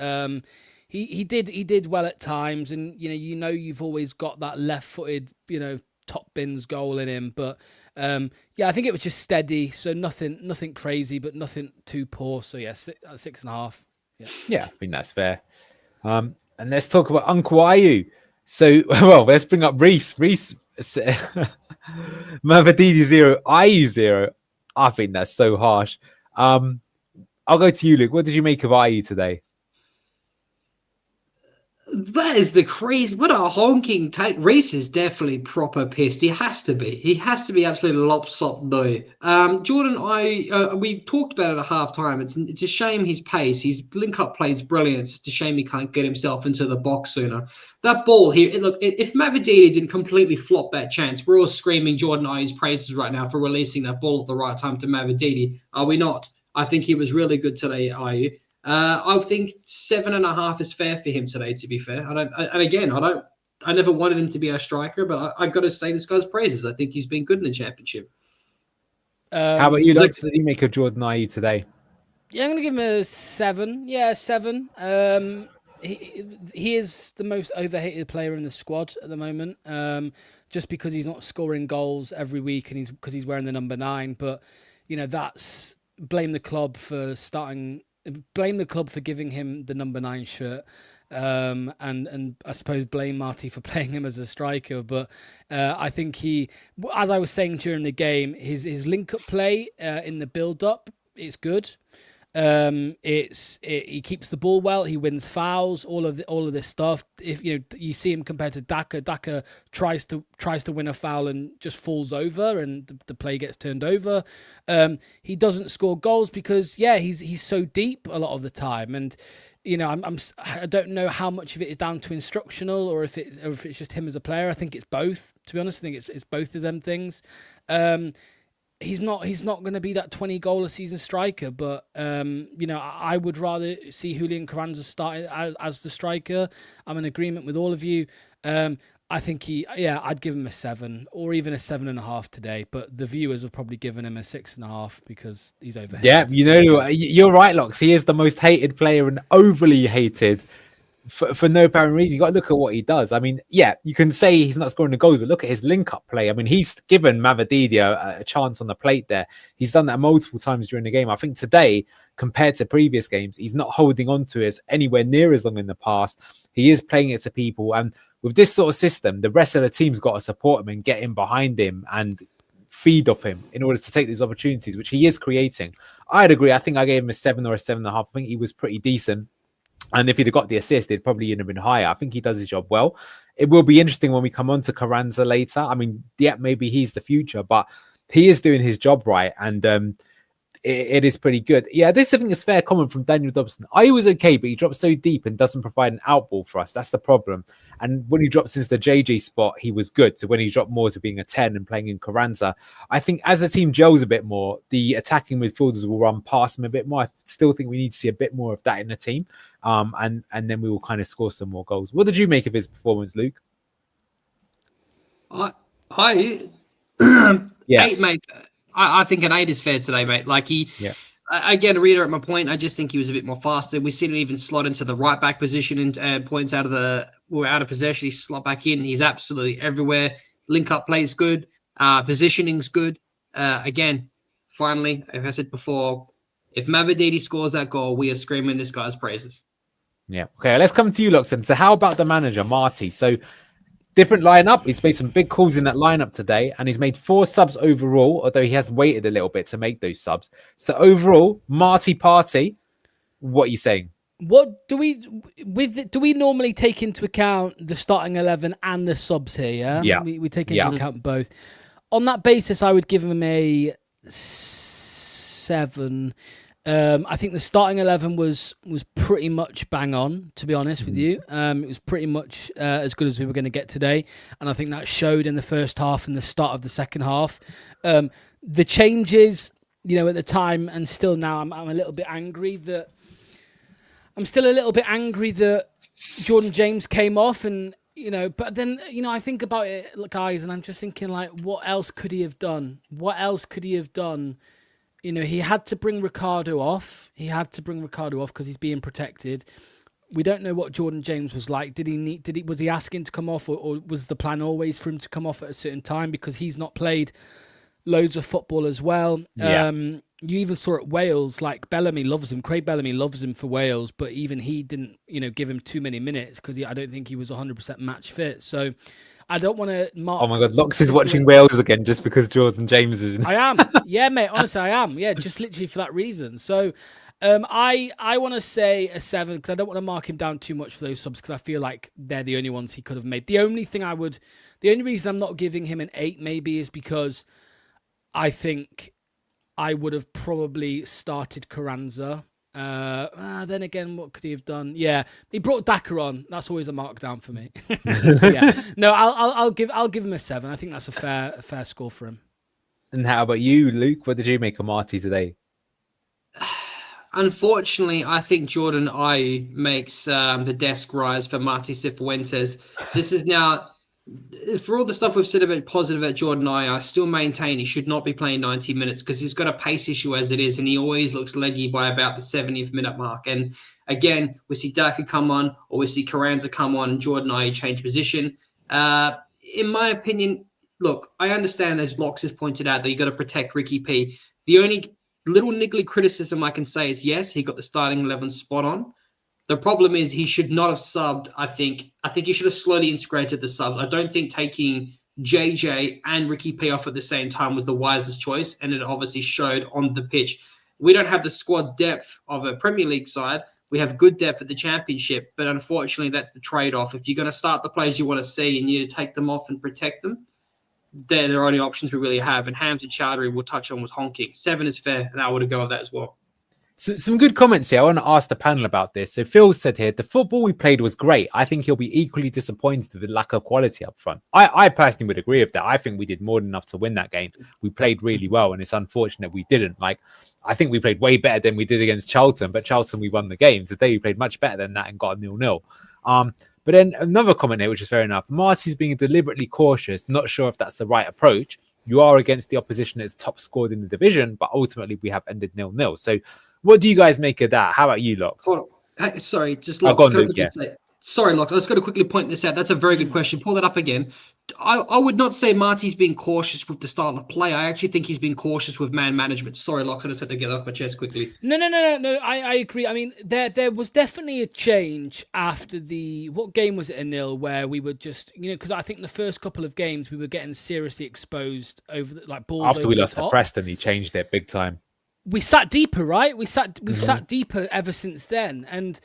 He did well at times, and you've always got that left-footed, top bins goal in him, but Yeah, I think it was just steady, so nothing crazy, but nothing too poor. So yeah, 6.5. Yeah, I think that's fair. And let's talk about Uncle Ayew. So, well, let's bring up Reese. Reese, Mavadidi 0, Ayew 0. I think that's so harsh. I'll go to you, Luke. What did you make of Ayew today? That is the crazy. What a honking take. Reese is definitely proper pissed. He has to be. He has to be absolutely lopsop though. Jordan, we talked about it at half time. It's a shame his pace. His link up play is brilliant. It's a shame he can't get himself into the box sooner. That ball here, look, if Mavadidi didn't completely flop that chance, we're all screaming Jordan Ayew's praises right now for releasing that ball at the right time to Mavadidi. Are we not? I think he was really good today, Ayew. I think 7.5 is fair for him today. To be fair, I never wanted him to be our striker, but I got to say this guy's praises. I think he's been good in the championship. How about you, Lex? What did you make of Jordan Ayew today? Yeah, I'm going to give him a 7. Yeah, 7. He is the most overhated player in the squad at the moment, just because he's not scoring goals every week and because he's wearing the number 9. But that's blame the club for giving him the number 9 shirt, and I suppose blame Marty for playing him as a striker. But I think he, as I was saying during the game, his link up play in the build up is good. He keeps the ball well. He wins fouls. All of this stuff. If you see him compared to Daka, Daka tries to win a foul and just falls over, and the play gets turned over. He doesn't score goals because he's so deep a lot of the time, and I don't know how much of it is down to instructional or if it's just him as a player. I think it's both. To be honest, I think it's both of them things. He's not going to be that 20 goal a season striker, but I would rather see Julian Carranza start as the striker. I'm in agreement with all of you. I think I'd give him a 7 or even a 7.5 today, but the viewers have probably given him a 6.5 because he's overhated. Yeah, you're right, Lox. He is the most hated player and overly hated for no apparent reason. You got to look at what he does. I mean, you can say he's not scoring the goals, but look at his link-up play. I mean, he's given Mavadidi a chance on the plate there. He's done that multiple times during the game. I think today, compared to previous games, he's not holding on to it anywhere near as long in the past. He is playing it to people. And with this sort of system, the rest of the team's got to support him and get in behind him and feed off him in order to take these opportunities, which he is creating. I'd agree. I think I gave him a 7 or a 7.5. I think he was pretty decent. And if he'd have got the assist, it'd probably have been higher. I think he does his job well. It will be interesting when we come on to Carranza later. I mean, maybe he's the future, but he is doing his job right. And it is pretty good. Yeah, this I think is fair comment from Daniel Dobson. I was okay, but he drops so deep and doesn't provide an outball for us. That's the problem. And when he drops into the JJ spot, he was good. So when he dropped more to being a 10 and playing in Carranza, I think as the team gels a bit more, the attacking midfielders will run past him a bit more. I still think we need to see a bit more of that in the team. And then we will kind of score some more goals. What did you make of his performance, Luke? Yeah. 8, mate. I think an 8 is fair today, mate. Like again, to reiterate my point, I just think he was a bit more faster. We've seen him even slot into the right back position and points out of possession. He slot back in. He's absolutely everywhere. Link up play is good. Positioning's good. Again, finally, like I said before, if Mavadidi scores that goal, we are screaming this guy's praises. Yeah. Okay, let's come to you, Luxon. So how about the manager, Marty? So different lineup. He's made some big calls in that lineup today, and he's made 4 subs overall, although he has waited a little bit to make those subs. So overall, Marty Party, what are you saying? What do we normally take into account the starting 11 and the subs here? Yeah. Yeah. We take into account both. On that basis, I would give him a 7. I think the starting 11 was pretty much bang on, to be honest with you. It was pretty much as good as we were going to get today. And I think that showed in the first half and the start of the second half. The changes, at the time and still now, I'm a little bit angry that Jordan James came off and, but then, I think about it, guys, and I'm just thinking what else could he have done? He had to bring Ricardo off. Because he's being protected. We don't know what Jordan James was like. Was he asking to come off, or was the plan always for him to come off at a certain time because he's not played loads of football as well. Yeah. You even saw at Wales, like Bellamy loves him. Craig Bellamy loves him for Wales, but even he didn't, give him too many minutes because I don't think he was 100% match fit. So I don't want to mark. Oh my God, Locks is watching Wales again just because Jordan James is in. I am. Yeah, mate. Honestly, I am. Yeah, just literally for that reason. So I want to say a 7 because I don't want to mark him down too much for those subs because I feel like they're the only ones he could have made. The only reason I'm not giving him an 8 maybe is because I think I would have probably started Carranza. Then again, what could he have done? Yeah, he brought Daka on. That's always a markdown for me. So, yeah, no, I'll give him a 7. I think that's a fair score for him. And how about you, Luke? What did you make of Marty today? Unfortunately, I think Jordan Ayew makes the desk rise for Marty Cifuentes. This is now, for all the stuff we've said about positive at Jordan Ayew, I still maintain he should not be playing 90 minutes because he's got a pace issue as it is, and he always looks leggy by about the 70th minute mark. And again, we see Daka come on, or we see Carranza come on, and Jordan Ayew change position. In my opinion, look, I understand, as Locks has pointed out, that you got to protect Ricky P. The only little niggly criticism I can say is, yes, he got the starting 11 spot on. The problem is he should not have subbed. I think he should have slowly integrated the subs. I don't think taking JJ and Ricky P off at the same time was the wisest choice, and it obviously showed on the pitch. We don't have the squad depth of a Premier League side. We have good depth at the Championship, but unfortunately that's the trade-off. If you're going to start the players you want to see, you need to take them off and protect them. They're the only options we really have. And Hams and Choudhury we'll touch on was honking. 7 is fair, and I would go with that as well. So, some good comments here. I want to ask the panel about this. So Phil said here, the football we played was great. I think he'll be equally disappointed with the lack of quality up front. I personally would agree with that. I think we did more than enough to win that game. We played really well, and it's unfortunate we didn't. I think we played way better than we did against Charlton, but Charlton, we won the game. Today, we played much better than that and got a 0-0. But then another comment here, which is fair enough. Marty's being deliberately cautious, not sure if that's the right approach. You are against the opposition that's top scored in the division, but ultimately we have ended 0-0. So what do you guys make of that? How about you, Locks? Hold on. Hey, sorry, just Locks. Sorry, Locks. I was going to quickly point this out. That's a very good question. Pull that up again. I would not say Marty's being cautious with the style of play. I actually think he's been cautious with man management. Sorry, Locks. I just had to get off my chest quickly. No. I agree. I mean, there was definitely a change after what game was it, 1-0, where we were just, because I think the first couple of games we were getting seriously exposed over balls. After we lost to Preston, he changed it big time. We sat deeper, right? We've sat deeper ever since then, and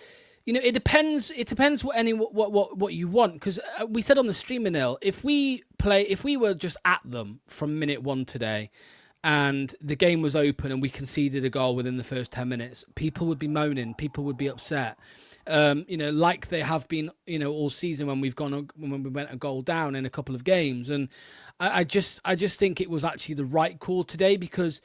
it depends. It depends what you want, because we said on the stream, if we were just at them from minute 1 today, and the game was open and we conceded a goal within the first 10 minutes, people would be moaning, people would be upset. Like they have been, all season when we went a goal down in a couple of games, and I just think it was actually the right call today because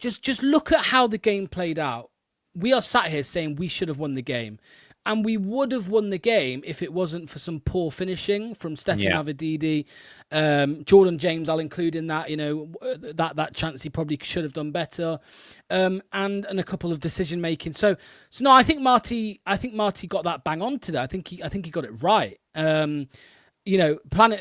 just look at how the game played out. We are sat here saying we should have won the game. And we would have won the game if it wasn't for some poor finishing from Stefan Mavididi. Jordan James, I'll include in that, that chance he probably should have done better. And a couple of decision making. So no, I think Marty got that bang on today. I think he got it right. Planet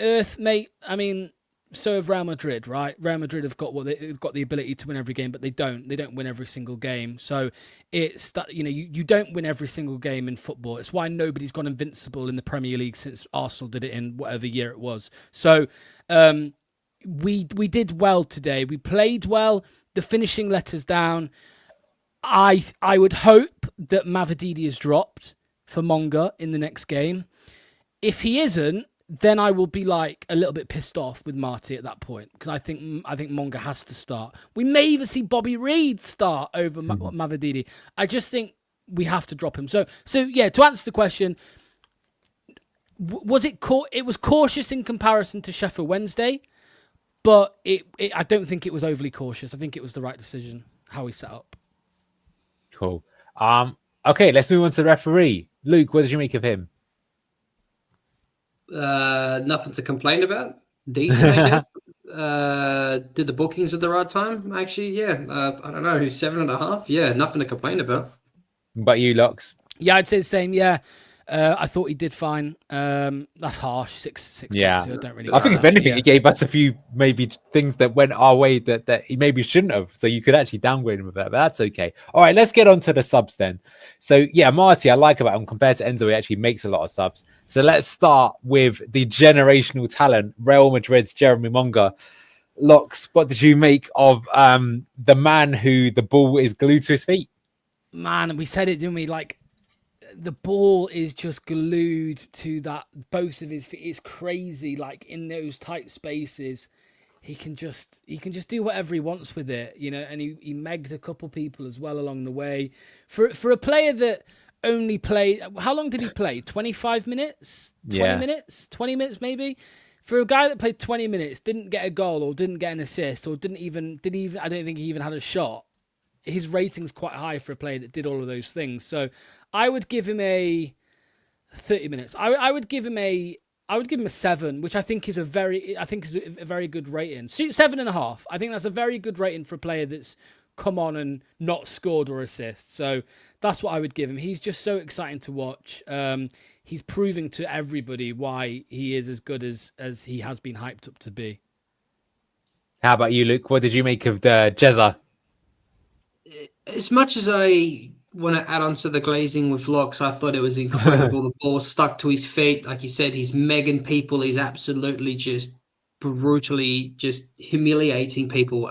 Earth, mate, I mean, so have Real Madrid, right? Real Madrid have got they've got the ability to win every game, but they don't win every single game. So it's that, you don't win every single game in football. It's why nobody's gone invincible in the Premier League since Arsenal did it in whatever year it was. So we did well today. We played well. The finishing let us down. I would hope that Mavididi is dropped for Monga in the next game. If he isn't, then I will be a little bit pissed off with Marty at that point, because I think Monga has to start. We may even see Bobby Reed start over Mavididi. I just think we have to drop him. So yeah, to answer the question, was it was cautious in comparison to Sheffield Wednesday, but I don't think it was overly cautious. I think it was the right decision how we set up. Cool. Okay, let's move on to the referee. Luke, what did you make of him? Nothing to complain about. Decent, I guess. Did the bookings at the right time? Actually, yeah. I don't know, 7.5. Yeah, nothing to complain about. But you, Locks? Yeah, I'd say the same. Yeah, I thought he did fine. That's harsh. 6.2. Yeah. I don't really. I think get if that. anything, he gave us a few maybe things that went our way that he maybe shouldn't have. So you could actually downgrade him with that, but that's okay. All right, let's get on to the subs then. So yeah, Marty, I like about him compared to Enzo, he actually makes a lot of subs. So let's start with the generational talent, Real Madrid's Jeremy Monga. Locks, what did you make of the man who the ball is glued to his feet? Man, we said it, didn't we? Like, the ball is just glued to that both of his feet. It's crazy. Like, in those tight spaces, he can just do whatever he wants with it, you know. And he megged a couple people as well along the way. For a player that only played, how long did he play? 25 minutes, 20 minutes, 20 minutes maybe. For a guy that played 20 minutes, didn't get a goal or didn't get an assist or didn't even I don't think he even had a shot. His rating's quite high for a player that did all of those things. So I would give him a 30 minutes. I would give him a 7, which I think is a very good rating. 7.5. I think that's a very good rating for a player that's come on and not scored or assist. So that's what I would give him. He's just so exciting to watch. He's proving to everybody why he is as good as he has been hyped up to be. How about you, Luke? What did you make of the Jezza? As much as I want to add on to the glazing with Locks, I thought it was incredible. The ball stuck to his feet. Like you said, he's megging people. He's absolutely just brutally just humiliating people.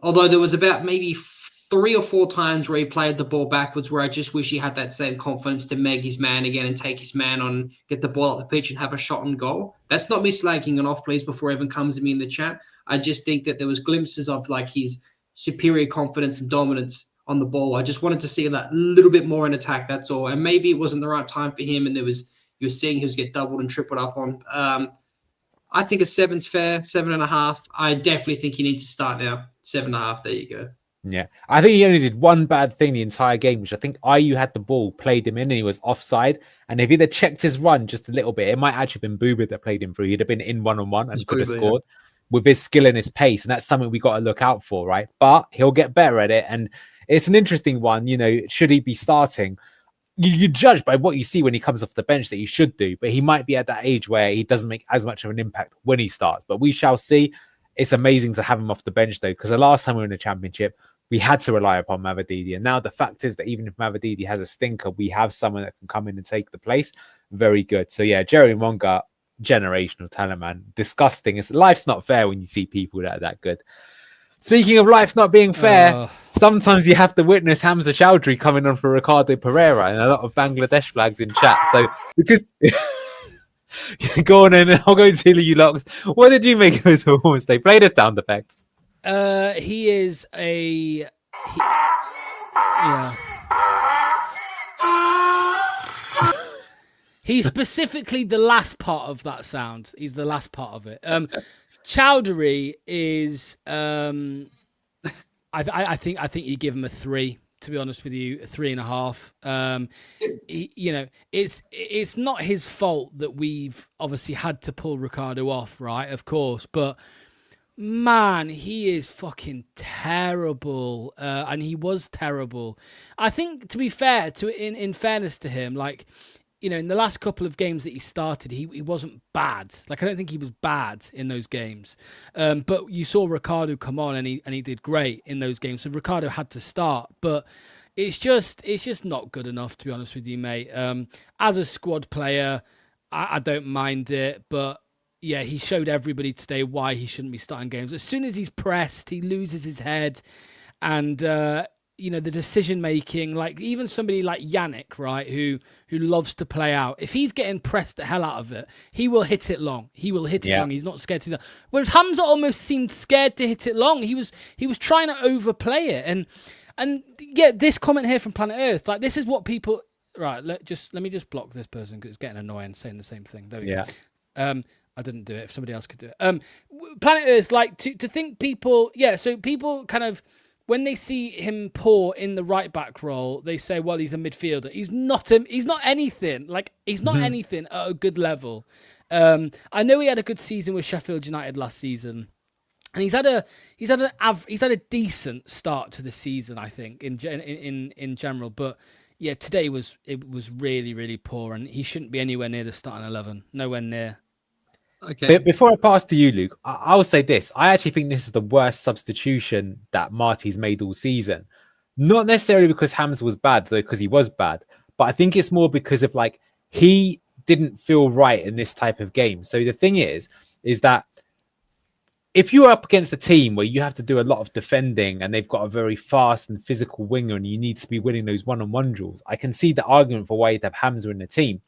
Although there was about maybe 3 or 4 times where he played the ball backwards where I just wish he had that same confidence to meg his man again and take his man on, get the ball up the pitch and have a shot on goal. That's not me slagging it off, please, before everyone comes to me in the chat. I just think that there was glimpses of like his superior confidence and dominance on the ball. I just wanted to see that little bit more in attack, that's all. And maybe it wasn't the right time for him and you were seeing he was get doubled and tripled up on. I think a 7's fair, 7.5. I definitely think he needs to start now. 7.5, there you go. Yeah, I think he only did one bad thing the entire game, which I think Ayew had the ball, played him in, and he was offside. And if he'd have checked his run just a little bit, it might actually have been Booba that played him through. He'd have been in 1-on-1 and could have scored with his skill and his pace. And that's something we got to look out for, right? But he'll get better at it. And it's an interesting one, you know, should he be starting? You judge by what you see when he comes off the bench that he should do, but he might be at that age where he doesn't make as much of an impact when he starts. But we shall see. It's amazing to have him off the bench, though, because the last time we were in the Championship, we had to rely upon Mavididi. And now the fact is that even if Mavididi has a stinker, we have someone that can come in and take the place. Very good. So, yeah, Jerry Monga, generational talent, man. Disgusting. Life's not fair when you see people that are that good. Speaking of life not being fair, sometimes you have to witness Hamza Choudhury coming on for Ricardo Pereira and a lot of Bangladesh flags in chat. So, because... Go on in, and I'll go to you, Locks. What did you make of his performance? They played us sound effect. He is yeah. He's specifically the last part of that sound. He's the last part of it. Choudhury is. I think you give him a 3. To be honest with you, a 3.5. You know, it's not his fault that we've obviously had to pull Ricardo off, right? Of course, but man, he is fucking terrible, and he was terrible. I think, to be fair, in fairness to him, like, you know, in the last couple of games that he started, he wasn't bad. Like, I don't think he was bad in those games. But you saw Ricardo come on and he did great in those games. So Ricardo had to start. But it's just not good enough, to be honest with you, mate. As a squad player, I don't mind it. But yeah, he showed everybody today why he shouldn't be starting games. As soon as he's pressed, he loses his head. And you know, the decision making, like even somebody like Yannick, right, who loves to play out. If he's getting pressed the hell out of it, he will hit it long. He will hit it long. He's not scared to do that. Whereas Hamza almost seemed scared to hit it long. He was trying to overplay it. And yeah, this comment here from Planet Earth, like this is what people right. Let me just block this person because it's getting annoying saying the same thing. There we go. I didn't do it. If somebody else could do it. Planet Earth, like to think people. Yeah, so people kind of. When they see him poor in the right back role, they say, well, he's a midfielder. He's not anything. Like, he's not anything at a good level. I know he had a good season with Sheffield United last season. And he's had a decent start to the season, I think, in general. But yeah, today was really, really poor, and he shouldn't be anywhere near the starting 11. Nowhere near. Okay. But before I pass to you, Luke, I will say this. I actually think this is the worst substitution that Marty's made all season. Not necessarily because Hamza was bad, though, because he was bad. But I think it's more because of like he didn't feel right in this type of game. So the thing is that if you're up against a team where you have to do a lot of defending and they've got a very fast and physical winger and you need to be winning those one-on-one duels, I can see the argument for why you'd have Hamza in the team.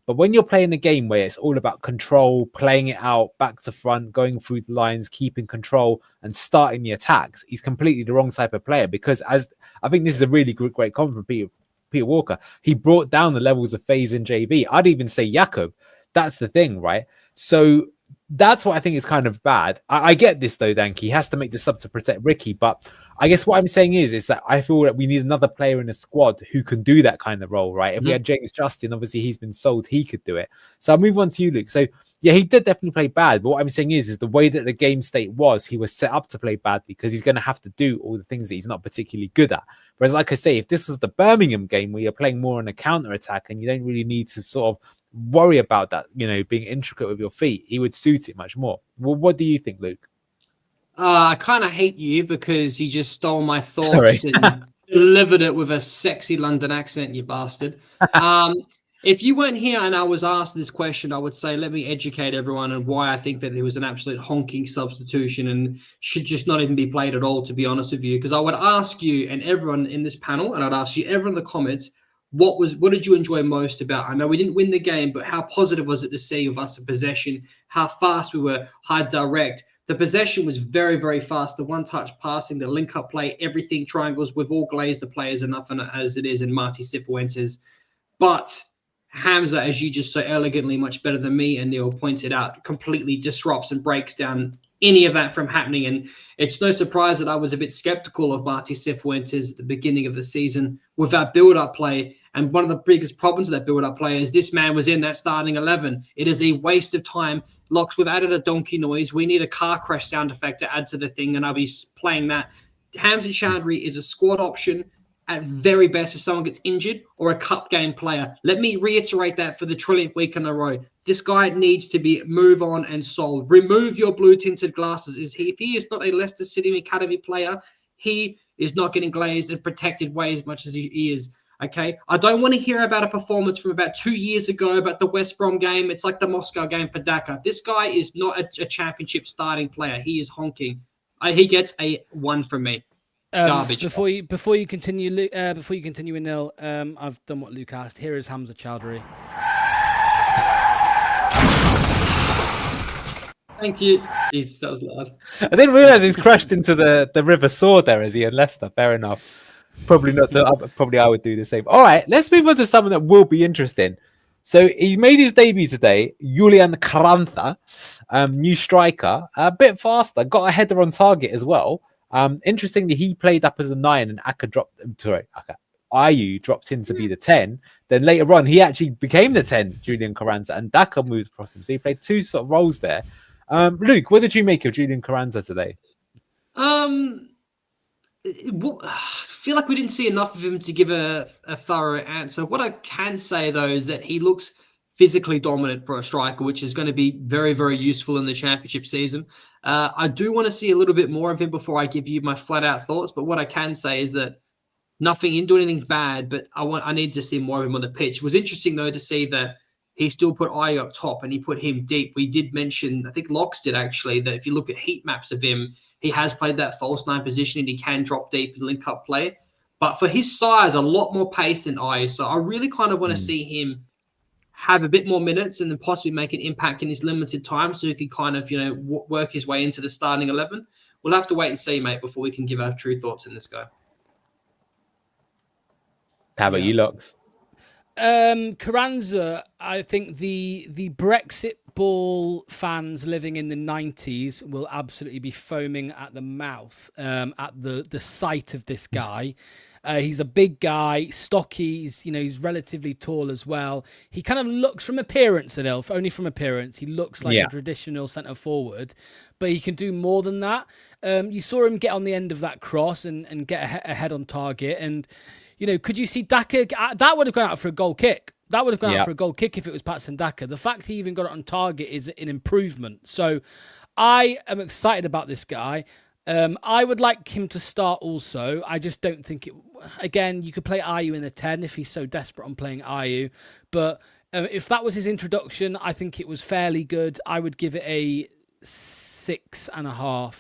But when you're playing a game where it's all about control, playing it out, back to front, going through the lines, keeping control and starting the attacks, he's completely the wrong type of player. Because as I think this is a really great comment from Peter Walker, he brought down the levels of Faes and JB. I'd even say Jakob. That's the thing, right? So that's what I think is kind of bad. I get this though, Danke. He has to make the sub to protect Ricky, but I guess what I'm saying is that I feel that we need another player in the squad who can do that kind of role, right? If we had James Justin, obviously he's been sold, he could do it. So I'll move on to you, Luke. So yeah, he did definitely play bad, but what I'm saying is the way that the game state was, he was set up to play bad because he's going to have to do all the things that he's not particularly good at. Whereas like I say, if this was the Birmingham game where you're playing more on a counter attack and you don't really need to sort of worry about that, being intricate with your feet, he would suit it much more. Well, what do you think, Luke? I kind of hate you because you just stole my thoughts and delivered it with a sexy London accent, you bastard. If you weren't here and I was asked this question, I would say, let me educate everyone on why I think that there was an absolute honking substitution and should just not even be played at all, to be honest with you. Because I would ask you and everyone in this panel, and I'd ask you everyone in the comments, what did you enjoy most about? I know we didn't win the game, but how positive was it to see of us in possession? How fast we were, high direct. The possession was very, very fast. The one-touch passing, the link-up play, everything, triangles. We've all glazed the players enough as it is in Marty Cifuentes. But Hamza, as you just so elegantly, much better than me and Neil pointed out, completely disrupts and breaks down any of that from happening. And it's no surprise that I was a bit skeptical of Marty Cifuentes at the beginning of the season with our build-up play. And one of the biggest problems of that build-up play is this man was in that starting 11. It is a waste of time. Locks, we've added a donkey noise. We need a car crash sound effect to add to the thing, and I'll be playing that. Hamza Choudhury is a squad option at very best if someone gets injured or a cup game player. Let me reiterate that for the trillionth week in a row. This guy needs to be move on and sold. Remove your blue-tinted glasses. If he is not a Leicester City Academy player, he is not getting glazed and protected way as much as he is. Okay, I don't want to hear about a performance from about 2 years ago about the West Brom game. It's like the Moscow game for Daka. This guy is not a championship starting player. He is honking. He gets a 1 from me. Garbage. Before you continue, Nil, I've done what Luke asked. Here is Hamza Choudhury. Thank you. Jeez, that was loud. I didn't realise he's crashed into the River Sword there, is he, in Leicester? Fair enough. Probably not. Probably I would do the same. All right, let's move on to something that will be interesting. So he made his debut today. Julian Carranza, new striker, a bit faster, got a header on target as well. Interestingly, he played up as a 9 and Ayew dropped in to be the 10. Then later on, he actually became the 10, Julian Carranza, and Daka moved across him. So he played 2 sort of roles there. Luke, what did you make of Julian Carranza today? I feel like we didn't see enough of him to give a thorough answer. What I can say, though, is that he looks physically dominant for a striker, which is going to be very, very useful in the championship season. I do want to see a little bit more of him before I give you my flat-out thoughts, but what I can say is that he didn't do anything bad, but I need to see more of him on the pitch. It was interesting, though, to see that he still put Ayew up top and he put him deep. We did mention, I think Locks did actually, that if you look at heat maps of him, he has played that false 9 position and he can drop deep and link up play. But for his size, a lot more pace than Ayew. So I really kind of want to see him have a bit more minutes and then possibly make an impact in his limited time so he can kind of, work his way into the starting 11. We'll have to wait and see, mate, before we can give our true thoughts in this guy. How about you, Locks? Carranza, I think the Brexit ball fans living in the 90s will absolutely be foaming at the mouth at the sight of this guy. He's a big guy, stocky, he's relatively tall as well. He kind of looks from appearance, only from appearance, he looks like a traditional centre forward, but he can do more than that. You saw him get on the end of that cross and get a head on target, and could you see Daka? That would have gone out for a goal kick. That would have gone out for a goal kick if it was Patson Daka. The fact he even got it on target is an improvement. So I am excited about this guy. I would like him to start also. I just don't think it... Again, you could play Ayew in the 10 if he's so desperate on playing Ayew. But if that was his introduction, I think it was fairly good. I would give it a 6.5.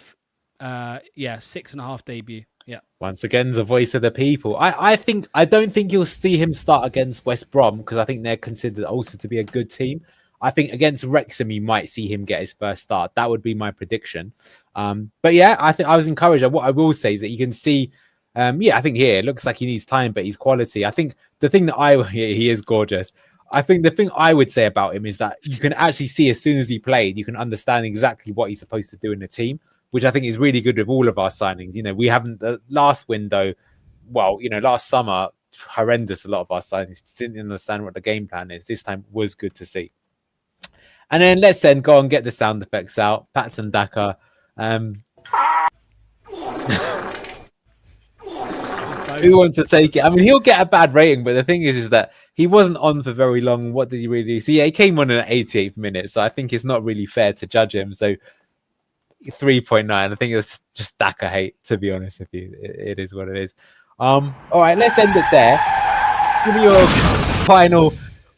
6.5 debut. Yeah. Once again, the voice of the people. I don't think you'll see him start against West Brom because I think they're considered also to be a good team. I think against Wrexham, you might see him get his first start. That would be my prediction. But yeah, I think I was encouraged. What I will say is that you can see, I think here it looks like he needs time, but he's quality. I think the thing that he is gorgeous. I think the thing I would say about him is that you can actually see as soon as he played, you can understand exactly what he's supposed to do in the team, which I think is really good with all of our signings. We haven't the last window, last summer, horrendous. A lot of our signings didn't understand what the game plan is. This time was good to see. And then let's go and get the sound effects out. Patson Daka. Who wants to take it? I mean, he'll get a bad rating, but the thing is that he wasn't on for very long. What did he really do? So yeah, he came on in the 88th minute. So I think it's not really fair to judge him. So 3.9. I think it's just Daka hate, to be honest with you. It is what it is. All right, let's end it there. Give me your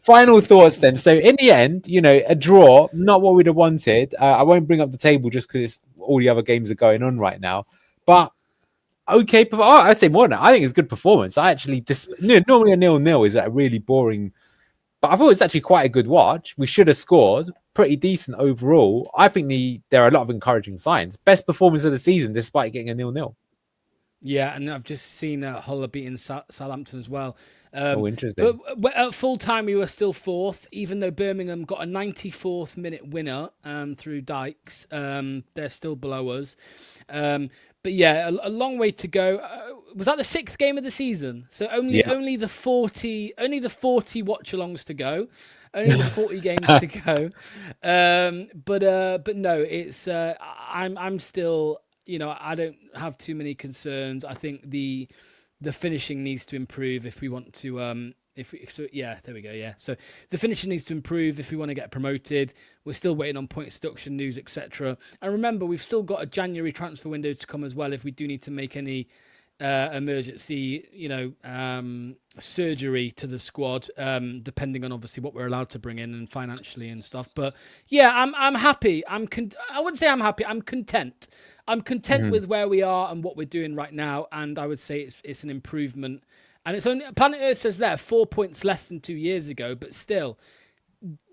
final thoughts then. So in the end, a draw, not what we'd have wanted. I won't bring up the table just because all the other games are going on right now. But okay, I'd say more than that. I think it's good performance. I actually, normally a 0-0 is a really boring, but I thought it's actually quite a good watch. We should have scored. Pretty decent overall. I think there are a lot of encouraging signs. Best performance of the season despite getting a 0-0. Yeah, and I've just seen Hull beating Southampton as well. Interesting. But at full time, we were still fourth, even though Birmingham got a 94th minute winner through Dykes. They're still below us. But yeah, a long way to go. Was that the 6th game of the season? So only the 40 watch-alongs to go. Only the 40 games to go. But no, it's I'm still, I don't have too many concerns. I think the finishing needs to improve if we want to there we go. Yeah. So the finishing needs to improve if we want to get promoted. We're still waiting on points deduction news, etc. And remember, we've still got a January transfer window to come as well if we do need to make any emergency, surgery to the squad, depending on obviously what we're allowed to bring in and financially and stuff. But yeah, I'm happy. I wouldn't say I'm happy. I'm content. I'm content with where we are and what we're doing right now, and I would say it's an improvement. And it's only Planet Earth says 4 points less than 2 years ago, but still,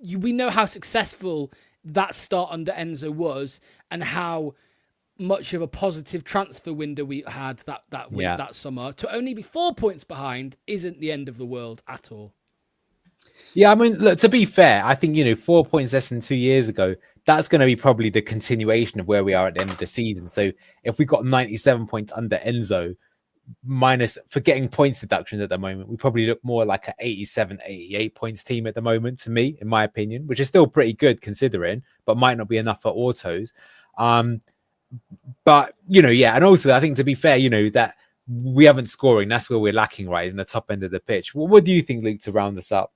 we know how successful that start under Enzo was, and how much of a positive transfer window we had that summer. To only be 4 points behind isn't the end of the world at all. Yeah, I mean, look, to be fair, I think, 4 points less than 2 years ago, that's going to be probably the continuation of where we are at the end of the season. So if we got 97 points under Enzo, minus forgetting points deductions at the moment, we probably look more like an 87, 88 points team at the moment, to me, in my opinion, which is still pretty good considering, but might not be enough for autos. But, and also I think, to be fair, that we haven't scoring. That's where we're lacking, right, is in the top end of the pitch. What do you think, Luke, to round us up?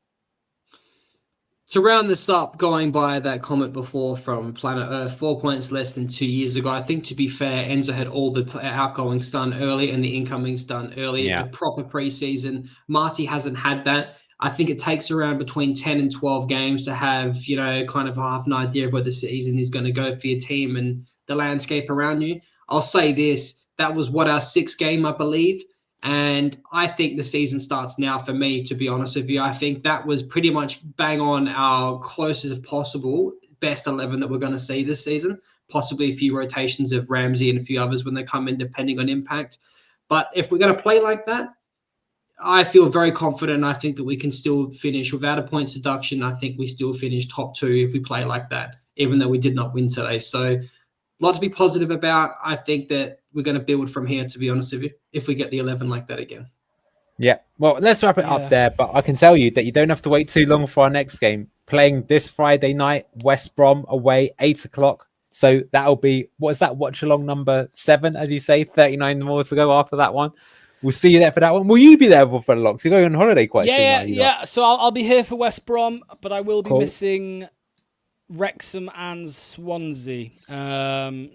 To round this up, going by that comment before from Planet Earth, 4 points less than 2 years ago. I think, to be fair, Enzo had all the outgoings done early and the incomings done early. A proper preseason. Marty hasn't had that. I think it takes around between 10 and 12 games to have, kind of half an idea of where the season is going to go for your team and the landscape around you. I'll say this, that was our 6th game, I believe. And I think the season starts now for me, to be honest with you. I think that was pretty much bang on our closest possible best 11 that we're going to see this season. Possibly a few rotations of Ramsey and a few others when they come in, depending on impact. But if we're going to play like that, I feel very confident. I think that we can still finish without a points deduction. I think we still finish top 2 if we play like that, even though we did not win today. So a lot to be positive about. I think that we're going to build from here, to be honest with you, if we get the 11 like that again. Yeah, well, let's wrap it up there. But I can tell you that you don't have to wait too long for our next game. Playing this Friday night, West Brom away, 8:00. So that'll be, what is that, watch along number 7, as you say, 39 more to go after that one. We'll see you there for that one. Will you be there for the locks? You're going on holiday quite soon. Yeah. So I'll be here for West Brom, but I will be Cool. missing Wrexham and Swansea. So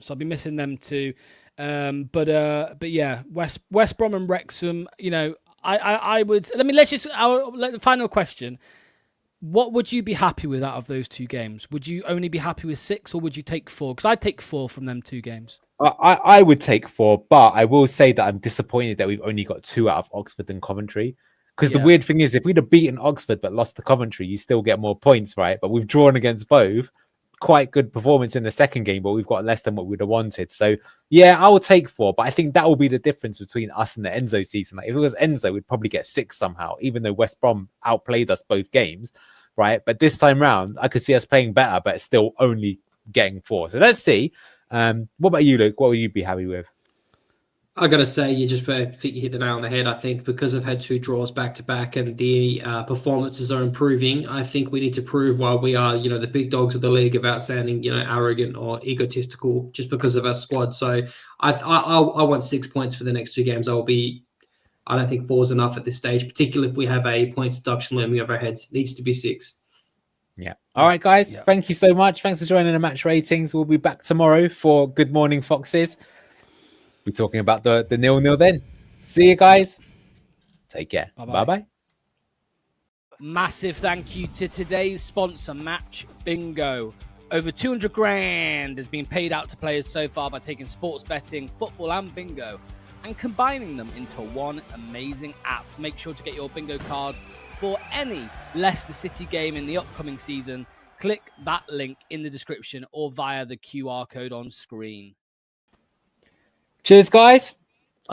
I'll be missing them too. But yeah, West Brom and Wrexham. You know, I would. The final question. What would you be happy with out of those two games? Would you only be happy with 6, or would you take 4? Because I'd take 4 from them 2 games. I would take 4, but I will say that I'm disappointed that we've only got 2 out of Oxford and Coventry. Because the weird thing is, if we'd have beaten Oxford but lost to Coventry, you still get more points, right? But we've drawn against both. Quite good performance in the second game, but we've got less than what we'd have wanted. So, yeah, I will take 4. But I think that will be the difference between us and the Enzo season. Like, if it was Enzo, we'd probably get 6 somehow, even though West Brom outplayed us both games, right? But this time round, I could see us playing better, but still only getting 4. So let's see. What about you, Luke? What would you be happy with? I gotta say, you hit the nail on the head. I think because I've had 2 draws back to back and the performances are improving, I think we need to prove why we are, the big dogs of the league about sounding, arrogant or egotistical just because of our squad. So I want 6 points for the next 2 games. I don't think 4 is enough at this stage, particularly if we have a points deduction looming over our heads. It needs to be 6. Yeah. All right, guys. Yeah. Thank you so much. Thanks for joining the match ratings. We'll be back tomorrow for Good Morning Foxes. We're talking about the 0-0 then. See you guys. Take care. Bye-bye. Massive thank you to today's sponsor, Match Bingo. Over 200 grand has been paid out to players so far by taking sports betting, football and bingo and combining them into one amazing app. Make sure to get your bingo card for any Leicester City game in the upcoming season. Click that link in the description or via the QR code on screen. Cheers, guys.